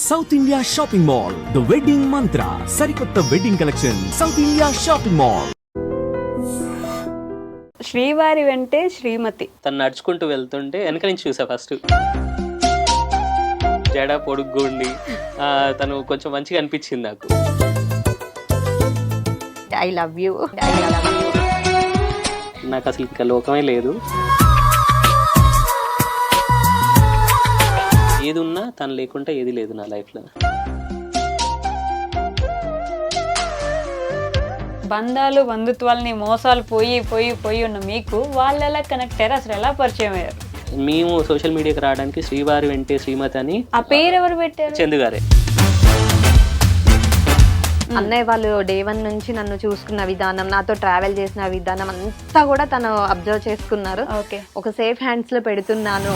South India shopping mall, the wedding మంత్ర, సరికొత్త wedding collection, south India shopping mall. శ్రీవారి వెంటే శ్రీమతి. తను నడుచుకుంటూ వెళ్తుంటే వెనక నుంచి చూసా ఫస్ట్. జడ పొడుగ్గుండి తను కొంచెం మంచిగా అనిపించింది నాకు. I love you. నాకు అసలు ఇంకా లోకమే లేదు. ఏది ఉన్నా తను లేకుండా ఏది లేదు నా లైఫ్లో. బంధాలు బంధుత్వాలని మోసాలు పోయి పోయి పోయి ఉన్న మీకు వాళ్ళు ఎలా కనెక్ట్ అయ్యారు, అసలు ఎలా పరిచయం అయ్యారు? మేము సోషల్ మీడియాకి రావడానికి శ్రీవారి వెంటే శ్రీమతి అని ఆ పేరు ఎవరు పెట్టారు? చందు గారే. అన్నయ్య వాళ్ళు డే 1 నుంచి నన్ను చూసుకున్న విధానం, నాతో ట్రావెల్ చేసిన విధానం అంతా కూడా తను అబ్జర్వ్ చేసుకున్నారు. ఓకే, ఒక సేఫ్ హ్యాండ్స్ లో పెడుతున్నాను.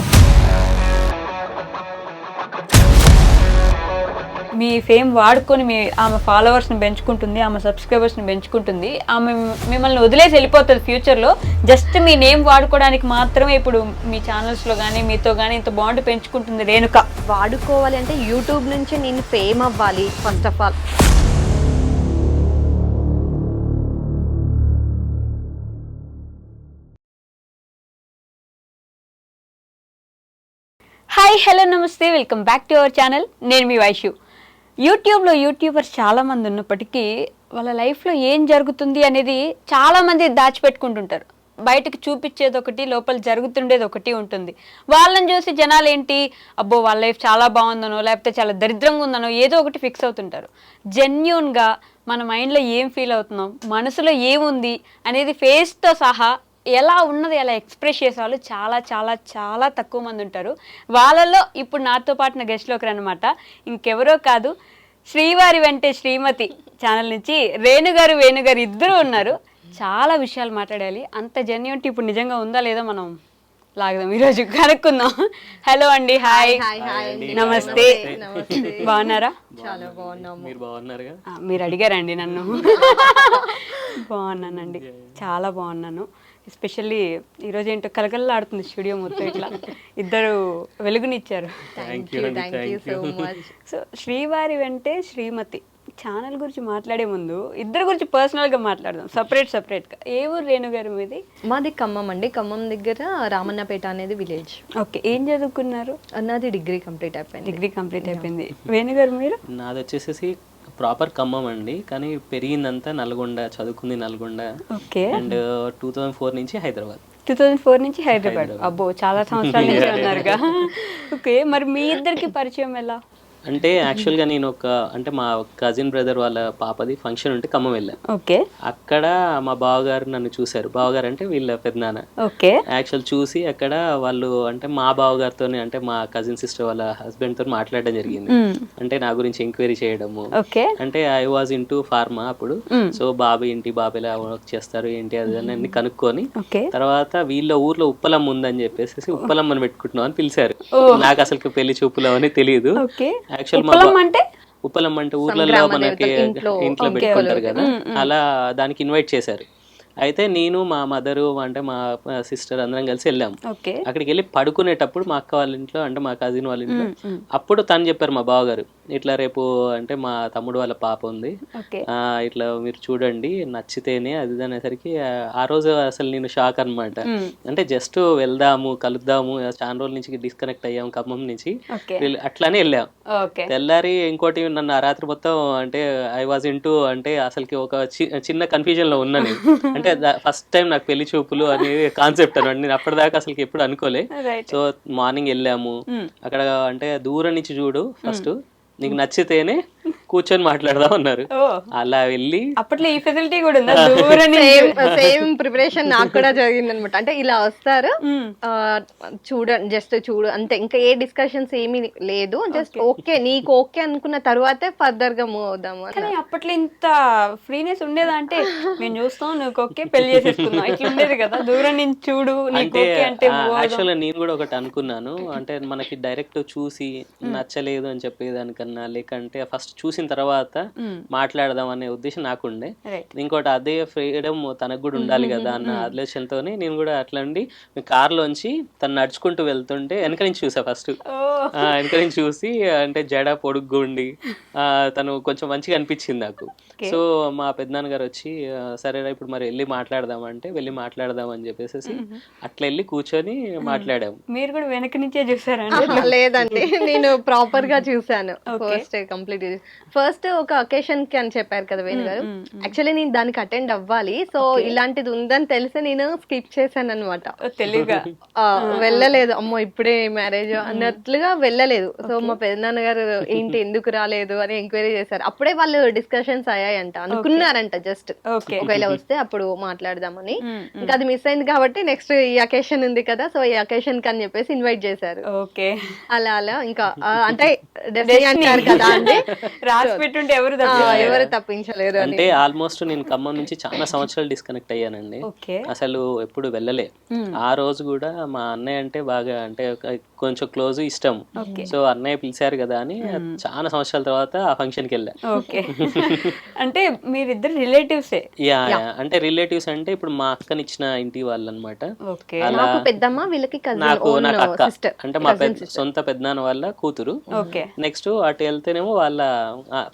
మీ ఫేమ్ వాడుకొని ఆమె ఫాలోవర్స్ని పెంచుకుంటుంది, ఆమె సబ్స్క్రైబర్స్ని పెంచుకుంటుంది, ఆమె మిమ్మల్ని వదిలేసి వెళ్ళిపోతుంది ఫ్యూచర్లో. జస్ట్ మీ నేమ్ వాడుకోవడానికి మాత్రమే ఇప్పుడు మీ ఛానల్స్లో కానీ మీతో కానీ ఇంత బాండ్ పెంచుకుంటుంది రేణుక. వాడుకోవాలి అంటే యూట్యూబ్ నుంచి నేను ఫేమ్ అవ్వాలి first of all. Hi, hello, నమస్తే, welcome back to our channel. నేను మీ వైషు. యూట్యూబ్లో యూట్యూబర్స్ చాలామంది ఉన్నప్పటికీ వాళ్ళ లైఫ్లో ఏం జరుగుతుంది అనేది చాలామంది దాచిపెట్టుకుంటుంటారు. బయటకు చూపించేది ఒకటి, లోపల జరుగుతుండేది ఒకటి ఉంటుంది. వాళ్ళని చూసి జనాలు ఏంటి, అబ్బో వాళ్ళ లైఫ్ చాలా బాగుందనో లేకపోతే చాలా దరిద్రంగా ఉందనో ఏదో ఒకటి ఫిక్స్ అవుతుంటారు. జెన్యూన్గా మన మైండ్లో ఏం ఫీల్ అవుతున్నాం, మనసులో ఏముంది అనేది ఫేస్తో సహా ఎలా ఉన్నది ఎలా ఎక్స్ప్రెస్ చేసే వాళ్ళు చాలా చాలా చాలా తక్కువ మంది ఉంటారు. వాళ్ళల్లో ఇప్పుడు నాతో పాటు నా గెస్ట్లోకి అనమాట ఇంకెవరో కాదు, శ్రీవారి వెంటే శ్రీమతి ఛానల్ నుంచి వేణుగారు ఇద్దరు ఉన్నారు. చాలా విషయాలు మాట్లాడాలి. అంత జెన్యూనిటీ ఇప్పుడు నిజంగా ఉందా లేదా మనం లాగదాం, ఈరోజు కనుక్కుందాం. హలో అండి, హాయ్, నమస్తే, బాగున్నారా? చాలా బాగున్నాము. మీరు బాగున్నారుగా? మీరు అడిగారండి నన్ను. బాగున్నానండి, చాలా బాగున్నాను. ఎస్పెషల్లీ ఈరోజు ఏంటో కలకల్లాడుతుంది స్టూడియో మొత్తం, ఇట్లా ఇద్దరు వెలుగునిచ్చారు. సో శ్రీవారి వెంటే శ్రీమతి ఛానల్ గురించి మాట్లాడే ముందు ఇద్దరు గురించి పర్సనల్గా మాట్లాడదాం, సపరేట్గా. ఏ ఊరు రేణుగారు మీది? మాది ఖమ్మం అండి. ఖమ్మం దగ్గర రామన్నపేట అనేది విలేజ్. ఓకే, ఏం చదువుకున్నారు? నాది డిగ్రీ కంప్లీట్ అయిపోయింది. వేణుగారు మీరు? నాది వచ్చేసేసి ప్రాపర్ ఖమ్మం అండి, కానీ పెరిగిందంతా నల్గొండ, చదువుకుంది నల్గొండ. ఓకే. అండ్ 2004 నుంచి హైదరాబాద్. 2004 నుంచి హైదరాబాద్. అబ్బో, చాలా సంవత్సరాల నుంచి ఉన్నారుగా. ఓకే, మరి మీ ఇద్దరికి పరిచయం ఎలా? అంటే యాక్చువల్గా నేను మా కజిన్ బ్రదర్ వాళ్ళ పాపది ఫంక్షన్ ఉంటే ఖమ్మం వెళ్ళాను. ఓకే. అక్కడ మా బావగారు నన్ను చూశారు. బావగారు అంటే వీళ్ళ పెద్దనాన్న. ఓకే. యాక్చువల్ చూసి అక్కడ వాళ్ళు అంటే మా బావగారితో అంటే మా కజిన్ సిస్టర్ వాళ్ళ హస్బెండ్ తో మాట్లాడడం జరిగింది. అంటే నా గురించి ఎంక్వైరీ చేయడము. ఓకే. అంటే ఐ వాజ్ ఇంటూ ఫార్మా అప్పుడు. సో బాబు ఎలా వర్క్ చేస్తారు ఏంటి అది అన్ని కనుక్కొని తర్వాత వీళ్ళ ఊర్లో ఉప్పలమ్మ ఉందని చెప్పేసి ఉప్పలమ్మని పెట్టుకుంటున్నాం అని పిలిచారు. నాకు అసలు పెళ్లి చూపులు అని తెలియదు. ఉప్పలమ్మ అంటే ఊర్లలో మనకి ఇంట్లో పెట్టుకుంటారు కదా, అలా దానికి ఇన్వైట్ చేశారు. అయితే నేను మా మదరు అంటే మా సిస్టర్ అందరం కలిసి వెళ్ళాము. అక్కడికి వెళ్ళి పడుకునేటప్పుడు మా అక్క వాళ్ళ ఇంట్లో అంటే మా కజిన్ వాళ్ళ ఇంట్లో అప్పుడు తను చెప్పారు మా బావగారు, ఇట్లా రేపు అంటే మా తమ్ముడు వాళ్ళ పాప ఉంది, ఇట్లా మీరు చూడండి నచ్చితేనే అది అనేసరికి ఆ రోజు అసలు నేను షాక్ అనమాట. అంటే జస్ట్ వెళ్దాము కలుద్దాము, చాలా రోజుల నుంచి డిస్కనెక్ట్ అయ్యాము ఖమ్మం నుంచి, అట్లానే వెళ్ళాం. తెల్లారి ఇంకోటి నన్ను ఆ రాత్రి మొత్తం అంటే ఐ వాజ్ ఇంటూ అంటే అసలుకి ఒక చిన్న కన్ఫ్యూజన్ లో ఉన్నాను. అంటే ఫస్ట్ టైం నాకు పెళ్లి చూపులు అనేది కాన్సెప్ట్ అనమాట. నేను అప్పటిదాకా అసలు ఎప్పుడు అనుకోలే. సో మార్నింగ్ వెళ్ళాము. అక్కడ అంటే దూరం నుంచి చూడు, ఫస్ట్ నీకు నచ్చితేనే కూర్చొని మాట్లాడదాం అన్నారు. అలా వెళ్ళి అప్పట్లో ఈ ఫెసిలిటీ కూడా ఉందా? సేమ్ ప్రిపరేషన్ నాకు కూడా జరిగింది అనమాట. అంటే ఇలా వస్తారు, చూడండి జస్ట్ చూడు అంతే, ఇంకా ఏ డిస్కషన్స్ ఏమీ లేదు, జస్ట్ ఓకే నీకు ఓకే అనుకున్న తర్వాతే ఫర్దర్ గా మూవ్ అవుదాము. కానీ అప్పట్లో ఇంత ఫ్రీనెస్ ఉండేదా? అంటే మేము చూస్తాం నువ్వు ఓకే పెళ్లి చేసేసుకున్నాం ఇట్లా ఉండేది కదా, దూరం నుంచి చూడు నీకు ఓకే అంటే. యాక్చువల్గా నేను కూడా ఒకటి అనుకున్నాను, అంటే మనకి డైరెక్ట్ చూసి నచ్చలేదు అని చెప్పేదానికన్నా లేకంటే ఫస్ట్ చూసిన చూసిన తర్వాత మాట్లాడదాం అనే ఉద్దేశం నాకుండే. ఇంకోటి అదే ఫ్రీడమ్ తనకు కూడా ఉండాలి కదా అన్న ఆలోచనతోనే నేను కూడా అట్లా ఉండి కార్లోంచి తను నడుచుకుంటూ వెళ్తుంటే వెనక నుంచి చూసా ఫస్ట్. వెనక నుంచి చూసి అంటే జడ పొడుగ్గుండి తను కొంచెం మంచిగా అనిపించింది నాకు. సో మా పెద్దనాన్నగారు వచ్చి సరేరా ఇప్పుడు మరి వెళ్ళి మాట్లాడదామంటే వెళ్ళి మాట్లాడదాం అని చెప్పేసి అట్లా వెళ్ళి కూర్చొని మాట్లాడాము. మీరు కూడా వెనక నుంచే చూసారా? లేదండి, నేను ప్రాపర్ గా చూసాను. ఫస్ట్ ఒక అకేషన్ కి అని చెప్పారు కదా వేణు గారు, యాక్చువల్లీ నేను దానికి అటెండ్ అవ్వాలి. సో ఇలాంటిది ఉందని తెలిసి నేను స్కిప్ చేశాను అనమాట. తెలివిగా వెళ్ళలేదు, అమ్మో ఇప్పుడే మ్యారేజ్ అన్నట్లుగా వెళ్ళలేదు. సో మా పెద్దనాన్న గారు ఏంటి ఎందుకు రాలేదు అని ఎంక్వైరీ చేశారు. అప్పుడే వాళ్ళు డిస్కషన్స్ అయ్యాయంట, అనుకున్నారంట జస్ట్ ఒకవేళ వస్తే అప్పుడు మాట్లాడదామని. ఇంకా అది మిస్ అయింది కాబట్టి నెక్స్ట్ ఈ అకేషన్ ఉంది కదా, సో ఈ అకేషన్ కి అని చెప్పేసి ఇన్వైట్ చేశారు. అలా అలా ఇంకా అంటే అంటారు కదా అండి, రాసి పెట్టుంటే ఎవరు తప్పించలేరు. అంటే ఆల్మోస్ట్ నేను ఖమ్మం నుంచి చాలా సంవత్సరాలు డిస్కనెక్ట్ అయ్యానండి, అసలు ఎప్పుడు వెళ్ళలే. ఆ రోజు కూడా మా అన్నయ్య అంటే బాగా అంటే కొంచెం క్లోజ్ ఇష్టం. సో అన్నయ్య పిలిచారు కదా అని చాలా సంవత్సరాల తర్వాత ఆ ఫంక్షన్ కి వెళ్ళా. అంటే మీరిద్దరు రిలేటివ్సే? యా, అంటే రిలేటివ్స్ అంటే ఇప్పుడు మా అక్కనిచ్చిన ఇంటి వాళ్ళు అనమాట. పెద్దమ్మ వీళ్ళకి నాకు అక్క అంటే మా సొంత పెద్దనాన్న వాళ్ళ కూతురు. నెక్స్ట్ అటు వెళ్తేనేమో వాళ్ళ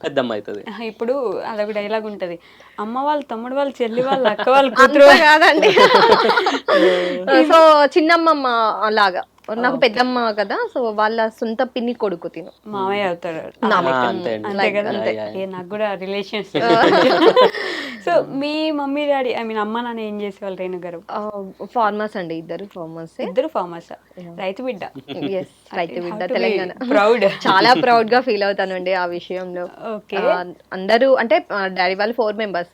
పెద్దమ్మ అవుతుంది. ఇప్పుడు అదొక డైలాగ్ ఉంటది, అమ్మ వాళ్ళ తమ్ముడు వాళ్ళ చెల్లి వాళ్ళ అక్క వాళ్ళ కూతురు కాదండి. సో చిన్నమ్మమ్మ లాగా నాకు పెద్దమ్మ కదా, సో వాళ్ళ సొంత పిన్ని కొడుకు తిను మామయ్య అవుతాడు. నాకు కూడా relations. So me mummy daddy I mean అమ్మ నాన్న ఏం చేసేవాళ్ళు? రేణు గారు ఫార్మర్స్ అండి, ఇద్దరు ఫార్మర్స్. రైతు బిడ్డ. రైతు బిడ్డ, తెలంగాణ. ప్రౌడ్, చాలా ప్రౌడ్ గా ఫీల్ అవుతానండి ఆ విషయంలో. అందరూ అంటే డాడీ వాళ్ళు 4 members,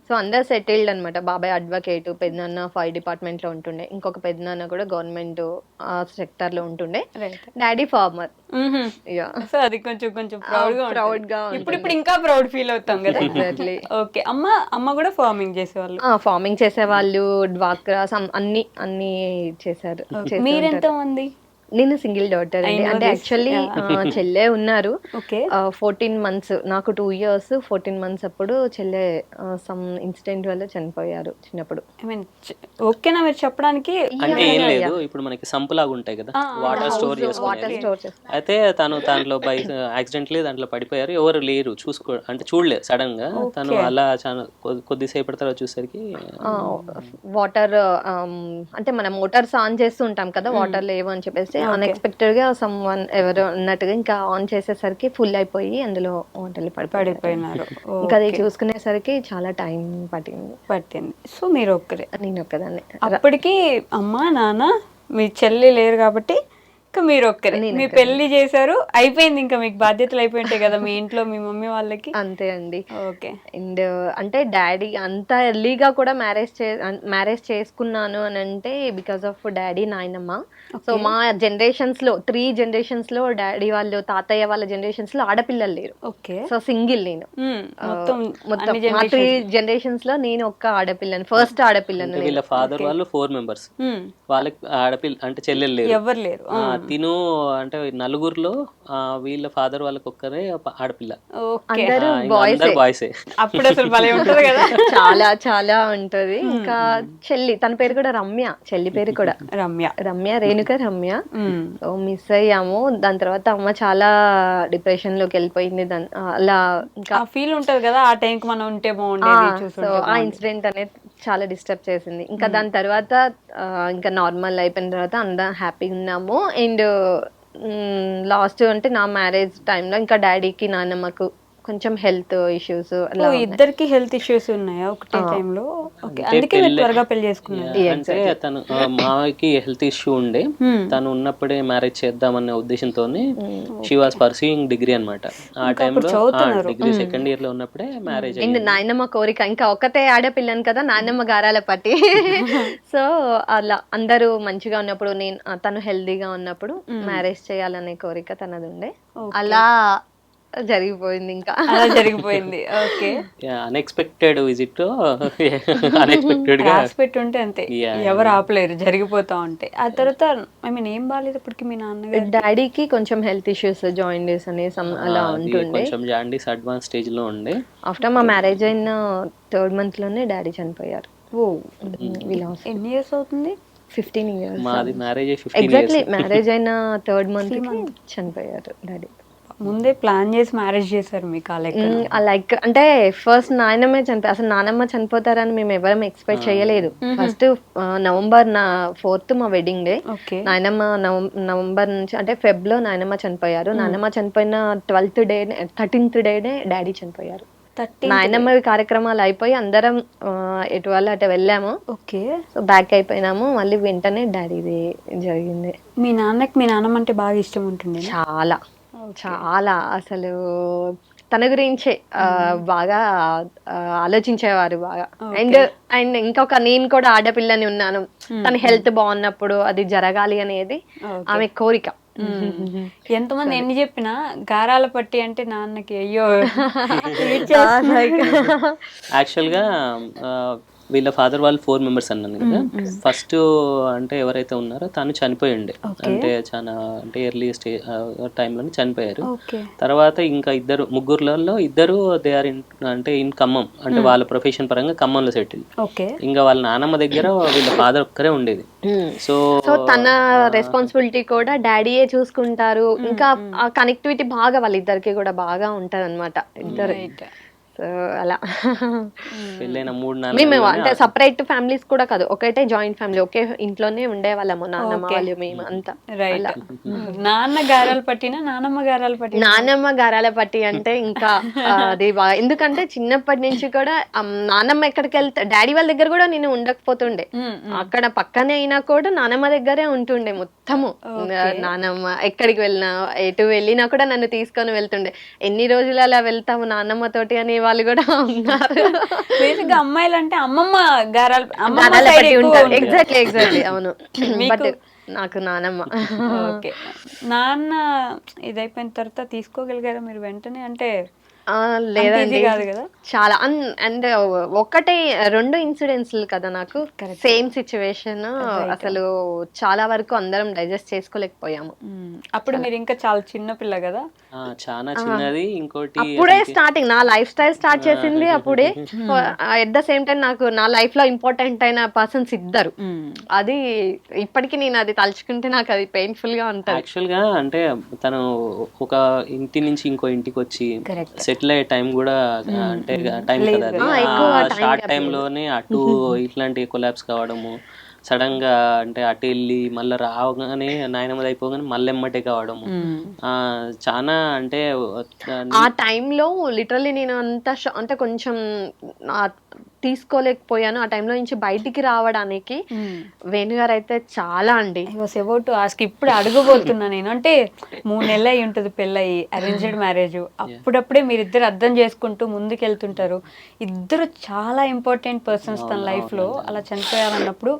సో అందరు సెటిల్డ్ అనమాట. బాబాయ్ అడ్వకేట్, పెద్దనాన్న ఫైర్ డిపార్ట్మెంట్ లో ఉంటుండే, ఇంకొక పెద్దనాన్న కూడా గవర్నమెంట్ సెక్టర్ లో ఉంటుండే, డాడీ ఫార్మర్. సో అది కొంచెం ప్రౌడ్ గా ఇప్పుడు ఇంకా ప్రౌడ్ ఫీల్ అవుతాం కదా. ఓకే, అమ్మ కూడా ఫార్మింగ్ చేసేవాళ్ళు, డ్వాక్రా అన్ని చేశారు. మీరెంత మంది? నేను సింగిల్ డాటర్ అండి. అంటే యాక్చువల్లీ చెల్లె ఉన్నారు 14 months, నాకు 2 years 14 months అప్పుడు చెల్లె సమ్ ఇన్సిడెంట్ వల్ల చనిపోయారు చిన్నప్పుడు. ఓకేనా మీరు చెప్పడానికి? అంటే ఏం లేదు, ఇప్పుడు మనకి సంపులాగా ఉంటాయి కదా వాటర్ స్టోర్ చేసుకునేది, అయితే తను దాంట్లో బై యాక్సిడెంట్లీ దాంట్లో పడిపోయారు, ఎవరు లేరు అంటే చూడలేదు. సడన్ గా తను అలా చాలా కొద్దిసేపటి తర్వాత చూసరికి వాటర్ అంటే మనం మోటార్స్ ఆన్ చేస్తూ ఉంటాం కదా, వాటర్ లేవు అని చెప్పేసి అన్ఎక్స్పెక్టెడ్ గా సమ్వన్ ఎవరు అన్నట్టుగా ఇంకా ఆన్ చేసేసరికి ఫుల్ అయిపోయి అందులో వంటలు పడిపోయినారు. ఇంకా అది చూసుకునేసరికి చాలా టైం పట్టింది. సో మీరు ఒక్కరే? నేను ఒక్కదాన్ని. అప్పటికి అమ్మ నాన్న మీ చెల్లి లేరు కాబట్టి ఇంకా మీరు ఒక్కరే. మీ పెళ్లి చేశారు, అయిపోయింది, ఇంకా మీకు బాధ్యతలు అయిపోయింటాయి కదా మీ ఇంట్లో మీ మమ్మీ వాళ్ళకి. అంతే అండి. ఓకే. అండ్ అంటే డాడీ అంత ఎర్లీగా కూడా మ్యారేజ్ చేసుకున్నాను అని అంటే బికాస్ ఆఫ్ డాడీ నాయనమ్మ. సో మా జనరేషన్స్ లో 3 generations లో డాడీ వాళ్ళు తాతయ్య వాళ్ళ జనరేషన్స్ లో ఆడపిల్లలు లేరు. ఓకే. సో సింగిల్ నేను. మొత్తం మా 3 generations లో నేను ఒక్క ఆడపిల్లని, ఫస్ట్ ఆడపిల్లని. వీళ్ళ ఫాదర్ వాళ్ళు 4 members, వాళ్ళకి ఆడపిల్ల అంటే చెల్లెలు లేరు, ఎవరు లేరు. తిను అంటే నలుగురులో వీళ్ళ ఫాదర్ వాళ్ళకి ఒక్కరే ఆడపిల్ల, అందరూ బాయ్సే. అప్పుడు అసలు భలే ఉంటది కదా. చాలా చాలా ఉంటది. ఇంకా చెల్లి, తన పేరు కూడా రమ్య, చెల్లి పేరు కూడా రమ్య, రేణుక రమ్య. మిస్ అయ్యాము. దాని తర్వాత అమ్మ చాలా డిప్రెషన్ లోకి వెళ్ళిపోయింది. అలా ఇంకా ఫీల్ ఉంటది కదా ఆ టైంకి మనం ఉంటే బాగుండేది. సో ఆ ఇన్సిడెంట్ అనేది చాలా డిస్టర్బ్ చేసింది. ఇంకా దాని తర్వాత ఇంకా నార్మల్ అయిపోయిన తర్వాత అందరం హ్యాపీగా ఉన్నాము. అండ్ లాస్ట్ అంటే నా మ్యారేజ్ టైంలో ఇంకా డాడీకి నాన్నమ్మకు కొంచెం హెల్త్ ఇష్యూస్, ఇద్దరికి హెల్త్ ఇష్యూస్ ఉన్నాయా ఒకటే టైంలో? అందుకే త్వరగా పెళ్లి చేసుకున్నారు. అంటే తను మామయ్యకి హెల్త్ ఇష్యూ ఉండే, తను ఉన్నప్పుడే మ్యారేజ్ చేద్దామనే ఉద్దేశంతో షీ వాస్ పర్సూయింగ్ డిగ్రీ అనమాట. ఆ టైంలో డిగ్రీ 2nd year లో ఉన్నప్పుడే మ్యారేజ్ అయింది. నాయనమ్మ కోరిక, ఇంకా ఒకటే ఆడపిల్లని కదా, నాయనమ్మ గారాల పట్టి. సో అలా అందరూ మంచిగా ఉన్నప్పుడు, తను హెల్దీగా ఉన్నప్పుడు మ్యారేజ్ చేయాలనే కోరిక తనది ఉండే. అలా జరిగిపోయింది ఇంకా. అలా జరిగిపోయింది. ఓకే. అన్ఎక్స్పెక్టెడ్ విజిట్ అన్ఎక్స్పెక్టెడ్ గా రాసి పెట్టుంటే అంతే, ఎవరు ఆపలేరు, జరిగిపోతా ఉంటాయి. ఆ తర్వాత ఐ మీన్ ఏం బాగాలేదు ఇప్పటికి మీ నాన్నగారు? డాడీకి కొంచెం హెల్త్ ఇష్యూస్, జాయిండీస్ అని అలా ఉంటుండే. కొంచెం జాండీస్ అడ్వాన్స్ స్టేజ్ లో ఉండే. ఆఫ్టర్ మా మ్యారేజ్ అయిన 3rd month లోనే డాడీ చనిపోయారు. ఎన్ని ఇయర్స్ అవుతుంది? 15 years. మాది మ్యారేజ్ 15 ఎగ్జాక్ట్లీ మ్యారేజ్ అయిన 3rd month కి చనిపోయారు డాడీ. ముందే ప్లాన్ చేసి మ్యారేజ్ చేశారు మీకు? లైక్ అంటే ఫస్ట్ నాయనమ్మే చనిపోయి, అసలు నానమ్మ చనిపోతారని మేము ఎవరం ఎక్స్పెక్ట్ చేయలేదు. ఫస్ట్ November 4th మా వెడ్డింగ్ డే. నాయనమ్మ నవంబర్ నుంచి అంటే Feb లో నాయనమ్మ చనిపోయారు. నాయనమ్మ చనిపోయిన 13th డేనే డాడీ చనిపోయారు. నాయనమ్మ కార్యక్రమాలు అయిపోయి అందరం ఎటు వాళ్ళు అటు వెళ్ళాము. ఓకే. సో బ్యాక్ అయిపోయినాము, మళ్ళీ వెంటనే డాడీది జరిగింది. మీ నాన్నకి మీ నాన్నమ్మ అంటే బాగా ఇష్టం ఉంటుంది? చాలా చాలా, అసలు తన గురించే బాగా ఆలోచించేవారు బాగా. అండ్ ఇంకొక నేను కూడా ఆడపిల్లని ఉన్నాను, తన హెల్త్ బాగున్నప్పుడు అది జరగాలి అనేది ఆమె కోరిక. ఎంతమంది ఎన్ని చెప్పినా గారాల పట్టి అంటే నాన్నకి అయ్యో. యాక్చువల్ గా వీళ్ళ ఫాదర్ వాళ్ళు 4 members అన్నాను కదా. ఫస్ట్ అంటే ఎవరైతే ఉన్నారో తను చనిపోయి ఉండే, అంటే చాలా అంటే ఎర్లీ స్టేజ్ టైంలోనే చనిపోయారు. తర్వాత ఇంకా ముగ్గురులలో ఇద్దరు దే ఆర్ అంటే ఇన్ ఖమ్మం, అంటే వాళ్ళ ప్రొఫెషన్ పరంగా ఖమ్మంలో సెటిల్. ఇంకా వాళ్ళ నానమ్మ దగ్గర వీళ్ళ ఫాదర్ ఒక్కరే ఉండేది. సో తన రెస్పాన్సిబిలిటీ కూడా డాడీయే చూసుకుంటారు. ఇంకా ఆ కనెక్టివిటీ బాగా వాళ్ళిద్దరికి కూడా బాగా ఉంటది అనమాట ఇద్దరు. అలా పెళ్ళైన 3-4 మేము అంటే సపరేట్ ఫ్యామిలీస్ కూడా కాదు, ఒకటే జాయింట్ ఫ్యామిలీ, ఒకే ఇంట్లోనే ఉండే వాళ్ళము, నాన్నమ్మ వాళ్ళు మేము అంతా. నాన్న గారాలు పట్టినా నానమ్మ గారాలు పట్టి? నానమ్మ గారాల పట్టి అంటే ఇంకా అది బాగా, ఎందుకంటే చిన్నప్పటి నుంచి కూడా నానమ్మ ఎక్కడికి వెళ్తే డాడీ వాళ్ళ దగ్గర కూడా నేను ఉండకపోతుండే. అక్కడ పక్కనే అయినా కూడా నానమ్మ దగ్గరే ఉంటుండే మొత్తము. నానమ్మ ఎక్కడికి వెళ్ళినా ఎటు వెళ్ళినా కూడా నన్ను తీసుకొని వెళ్తుండే. ఎన్ని రోజులు అలా వెళ్తాము నానమ్మ తోటి అని వాళ్ళు కూడా ఉన్నారు. బేసిక్గా అమ్మాయిలు అంటే అమ్మమ్మ గారాలు ఉంటారు. ఎగ్జాక్ట్లీ అవును. బట్ నాకు నానమ్మ. ఓకే. నాన్న ఇదైపోయిన తర్వాత తీసుకోగలిగారా మీరు వెంటనే? అంటే లేదండి చాలా. అండ్ ఒకటే 2 ఇన్సిడెంట్స్ కదా నాకు, సేమ్ సిచ్యువేషన్. అసలు చాలా వరకు అందరం డైజెస్ట్ చేసుకోలేకపోయాము. అప్పుడు మీరు ఇంకా చాలా చిన్న పిల్ల కదా? చాలా చిన్నది. ఇంకోటి అప్పుడే స్టార్టింగ్ నా లైఫ్ స్టైల్ స్టార్ట్ చేసింది అప్పుడే. ఎట్ ద సేమ్ టైం నాకు నా లైఫ్ లో ఇంపార్టెంట్ అయిన పర్సన్స్ ఇద్దరు. అది ఇప్పటికీ నేను అది తలుచుకుంటే నాకు అది పెయిన్ఫుల్ గా ఉంటుంది. యాక్చువల్ గా అంటే తను ఒక ఇంటి నుంచి ఇంకో ఇంటికి వచ్చి సెటిల్ అయ్యే టైం కూడా అంటే టైం కదా అది. షార్ట్ టైం లోనే అటు ఇట్లాంటి కొలాప్స్ కావడము, సడన్ గా అంటే అటు వెళ్ళి మళ్ళీ రావగానే నాయనమ్మది అయిపోగానే మళ్ళీ ఎమ్మటే కావడము, చాలా అంటే ఆ టైంలో లిటరల్లీ నేను అంత అంటే కొంచెం తీసుకోలేకపోయాను. ఆ టైంలో నుంచి బయటికి రావడానికి వేణుగారు అయితే చాలా అండి. ఇప్పుడు అడగబోతున్నా నేను, అంటే 3 నెలలు అయి ఉంటుంది పెళ్ళయి, అరేంజ్డ్ మ్యారేజ్. అప్పుడప్పుడే మీరిద్దరు అర్థం చేసుకుంటూ ముందుకెళ్తుంటారు. ఇద్దరు చాలా ఇంపార్టెంట్ పర్సన్స్ తన లైఫ్ లో. అలా చనిపోయారన్నప్పుడు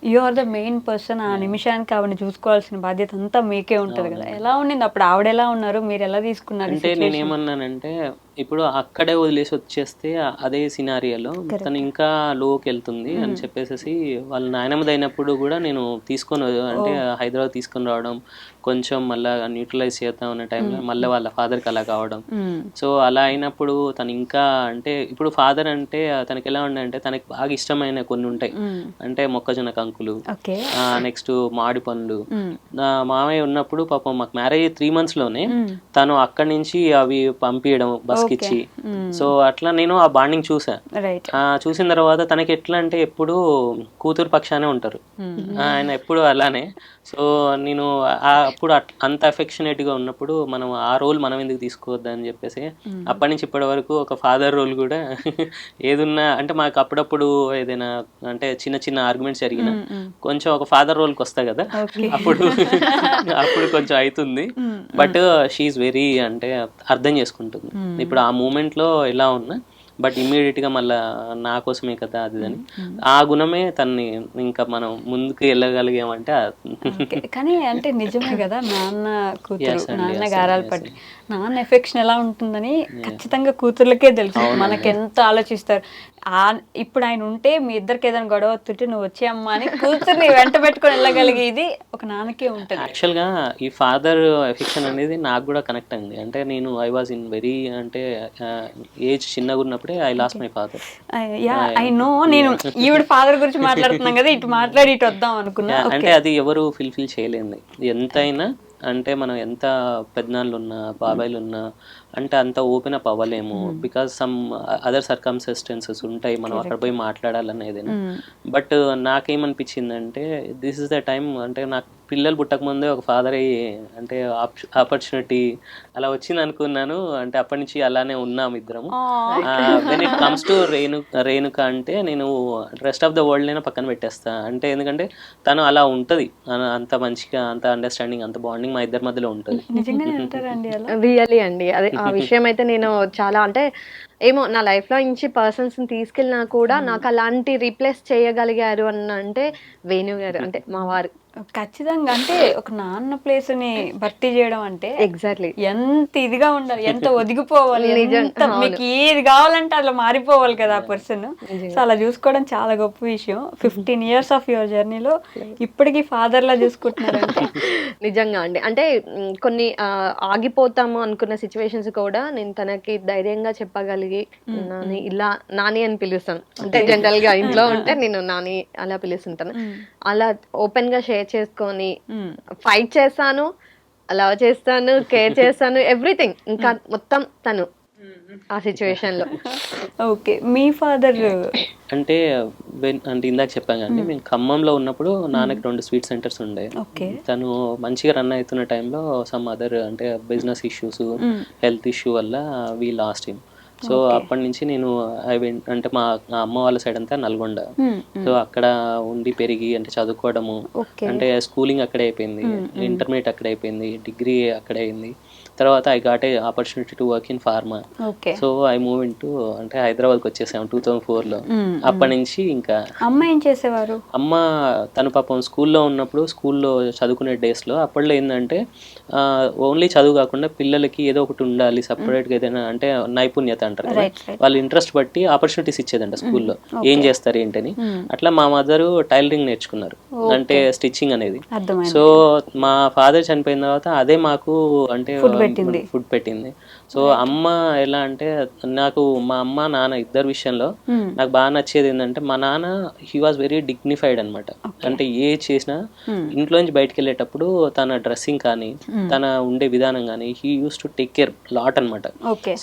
you are the main person. ఆ నిమిషానికి ఆవిడని చూసుకోవాల్సిన బాధ్యత అంతా మీకే ఉంటది కదా. ఎలా ఉండింది అప్పుడు? ఆవిడ ఎలా ఉన్నారు, మీరు ఎలా తీసుకున్నారు? అంటే నేను ఏమన్నానంటే, ఇప్పుడు అక్కడే వదిలేసి వచ్చేస్తే అదే సినారియోలో తను ఇంకా లోకి వెళ్తుంది అని చెప్పేసి వాళ్ళ నాయనమ్మది అయినప్పుడు కూడా నేను తీసుకొని అంటే హైదరాబాద్ తీసుకొని రావడం, కొంచెం మళ్ళీ న్యూట్రలైజ్ చేద్దాం అనే టైంలో మళ్ళీ వాళ్ళ ఫాదర్కి అలా కావడం. సో అలా అయినప్పుడు తను ఇంకా అంటే ఇప్పుడు ఫాదర్ అంటే తనకి ఎలా ఉండే, తనకి బాగా ఇష్టమైన కొన్ని ఉంటాయి. అంటే మొక్కజొన్న కంకులు, నెక్స్ట్ మామిడి పండ్లు. మామయ్య ఉన్నప్పుడు పాపం మాకు మ్యారేజ్ 3 months లోనే తను అక్కడి నుంచి అవి పంపించడం బస్ ఇచ్చి. సో అట్లా నేను ఆ బాండింగ్ చూసిన తర్వాత తనకి ఎట్లా అంటే ఎప్పుడు కూతురు పక్షానే ఉంటారు ఆయన, ఎప్పుడు అలానే. సో నేను అప్పుడు అంత అఫెక్షనేట్ గా ఉన్నప్పుడు మనం ఆ రోల్ మనం ఎందుకు తీసుకోవద్దు అని చెప్పేసి అప్పటి నుంచి ఇప్పటి వరకు ఒక ఫాదర్ రోల్ కూడా ఏదున్నా అంటే మాకు అప్పుడప్పుడు ఏదైనా అంటే చిన్న చిన్న ఆర్గ్యుమెంట్స్ జరిగిన కొంచెం ఒక ఫాదర్ రోల్కి వస్తా కదా, అప్పుడు కొంచెం అవుతుంది. బట్ షీఈస్ వెరీ అంటే అర్థం చేసుకుంటుంది. ఇప్పుడు ఆ మూమెంట్ లో ఎలా ఉన్నా బట్ ఇమ్మీడియట్గా మళ్ళీ నా కోసమే కదా అది అని ఆ గుణమే తన్ని ఇంకా మనం ముందుకు వెళ్ళగలిగామంటే కానీ అంటే నిజమే కదా, నాన్న కూతురు, నాన్న గారాలు పట్టి నాన్న ఎఫెక్షన్ ఎలా ఉంటుందని ఖచ్చితంగా కూతుర్లకే తెలుసు. మనకి ఎంత ఆలోచిస్తారు. ఇప్పుడు ఆయన ఉంటే మీ ఇద్దరికి ఏదైనా గొడవ వస్తుంటే నువ్వు వచ్చే అమ్మ అని కూతుర్ని వెంట పెట్టుకొని వెళ్ళగలిగేది ఒక నాన్నకే ఉంటుంది. యాక్చువల్గా ఈ ఫాదర్ ఎఫెక్షన్ అనేది నాకు కూడా కనెక్ట్ అయింది. అంటే నేను ఐ వాజ్ ఇన్ వెరీ అంటే ఏజ్ చిన్నగా ఉన్నప్పుడే I lost my father. I know, నేను ఈవిడ ఫాదర్ గురించి మాట్లాడుతున్నాం కదా, ఇటు మాట్లాడి ఇటు వద్దాం అనుకున్నా. అంటే అది ఎవరు ఫుల్ఫిల్ చేయలేదు ఎంతైనా. అంటే మనం ఎంత పెద్దనాళ్ళు ఉన్నా బాబాయిలు ఉన్నా అంటే అంత ఓపెన్ అప్ అవ్వలేము, బికాస్ సమ్ అదర్ సర్కమ్స్టెన్సెస్ ఉంటాయి మనం అక్కడ పోయి మాట్లాడాలనేది. బట్ నాకేమనిపించిందంటే దిస్ ఇస్ ద టైం. అంటే నాకు పిల్లలు పుట్టకముందే ఒక ఫాదర్ అయ్యి అంటే ఆపర్చునిటీ అలా వచ్చింది అనుకున్నాను. అంటే అప్పటి నుంచి అలానే ఉన్నాం ఇద్దరము. When it comes to Renuka అంటే నేను రెస్ట్ ఆఫ్ ద వరల్డ్ నేను పక్కన పెట్టేస్తా. అంటే ఎందుకంటే తను అలా ఉంటుంది, అంత మంచిగా, అంత అండర్స్టాండింగ్, అంత బాండింగ్ మా ఇద్దరి మధ్యలో ఉంటుంది. రియలీ అండి. అదే ఆ విషయం అయితే నేను చాలా అంటే ఏమో నా లైఫ్ లో నుంచి పర్సన్స్ ని తీసుకెళ్ళినా కూడా నాకు అలాంటి రీప్లేస్ చేయగలిగారు అని అంటే వేణు గారు, అంటే మా వారు. ఖచ్చితంగా. అంటే ఒక నాన్న ప్లేస్ ని భర్తీ చేయడం అంటే ఎగ్జాక్ట్లీ ఎంత ఇదిగా ఉండాలి, ఎంత ఒదిగిపోవాలి, మీకు ఏది కావాలంటే అలా మారిపోవాలి కదా ఆ పర్సన్. సో అలా చూసుకోవడం చాలా గొప్ప విషయం. 15 years ఆఫ్ యువర్ జర్నీలో ఇప్పటికీ ఫాదర్ లా చూసుకుంటున్నారంటే నిజంగా అండి. అంటే కొన్ని ఆగిపోతాము అనుకున్న సిచ్యువేషన్స్ కూడా నేను తనకి ధైర్యంగా చెప్పగలిగి నాని ఇలా నాని అని పిలుస్తాను. అంటే జనరల్ గా ఇంట్లో ఉంటే నేను నాని అలా పిలుస్తుంటాను. అలా ఓపెన్ గా షేర్ చేసుకొని ఫైట్ చేస్తాను, లవ్ చేస్తాను, కేర్ చేస్తాను, ఎవ్రీథింగ్. ఇంకా మొత్తం తను ఆ సిచ్యువేషన్ లో. ఓకే, మీ ఫాదర్ అంటే అంటే ఇందాక చెప్పాం కానీ మేము ఖమ్మంలో ఉన్నప్పుడు నాన్నకి 2 స్వీట్ సెంటర్స్ ఉండే. తను మంచిగా రన్ అవుతున్న టైంలో సమ్ అదర్ అంటే బిజినెస్ ఇష్యూస్, హెల్త్ ఇష్యూ వల్ల వీ లాస్ట్ హిమ్. సో అప్పటి నుంచి నేను అంటే మా అమ్మ వాళ్ళ సైడ్ అంతా నల్గొండ. సో అక్కడ ఉండి పెరిగి అంటే చదువుకోవడము, అంటే స్కూలింగ్ అక్కడే అయిపోయింది, ఇంటర్మీడియట్ అక్కడే అయిపోయింది, డిగ్రీ అక్కడే అయింది. తర్వాత I got a opportunity to work in pharma. So I move in to అంటే హైదరాబాద్కి వచ్చేసాము 2004లో. అప్పటి నుంచి ఇంకా అమ్మ ఏం చేసేవారు? అమ్మ తను పాపం స్కూల్లో ఉన్నప్పుడు, స్కూల్లో చదువుకునే డేస్లో అప్పట్లో ఏంటంటే ఓన్లీ చదువు కాకుండా పిల్లలకి ఏదో ఒకటి ఉండాలి సపరేట్గా, ఏదైనా అంటే నైపుణ్యత అంటారు కదా, వాళ్ళు ఇంట్రెస్ట్ బట్టి ఆపర్చునిటీస్ ఇచ్చేదంట స్కూల్లో. ఏం చేస్తారు ఏంటని. అట్లా మా మదర్ టైలరింగ్ నేర్చుకున్నారు, అంటే స్టిచ్చింగ్ అనేది. సో మా ఫాదర్ చనిపోయిన తర్వాత అదే మాకు అంటే ఫుడ్ పెట్టింది. సో అమ్మ ఎలా అంటే నాకు మా అమ్మ నాన్న ఇద్దరు విషయంలో నాకు బాగా నచ్చేది ఏంటంటే మా నాన్న హీ వాజ్ వెరీ డిగ్నిఫైడ్ అనమాట. అంటే ఏ చేసినా ఇంట్లోంచి బయటకు వెళ్ళేటప్పుడు తన డ్రెస్సింగ్ కానీ తన ఉండే విధానం కానీ he use to take care lot అనమాట.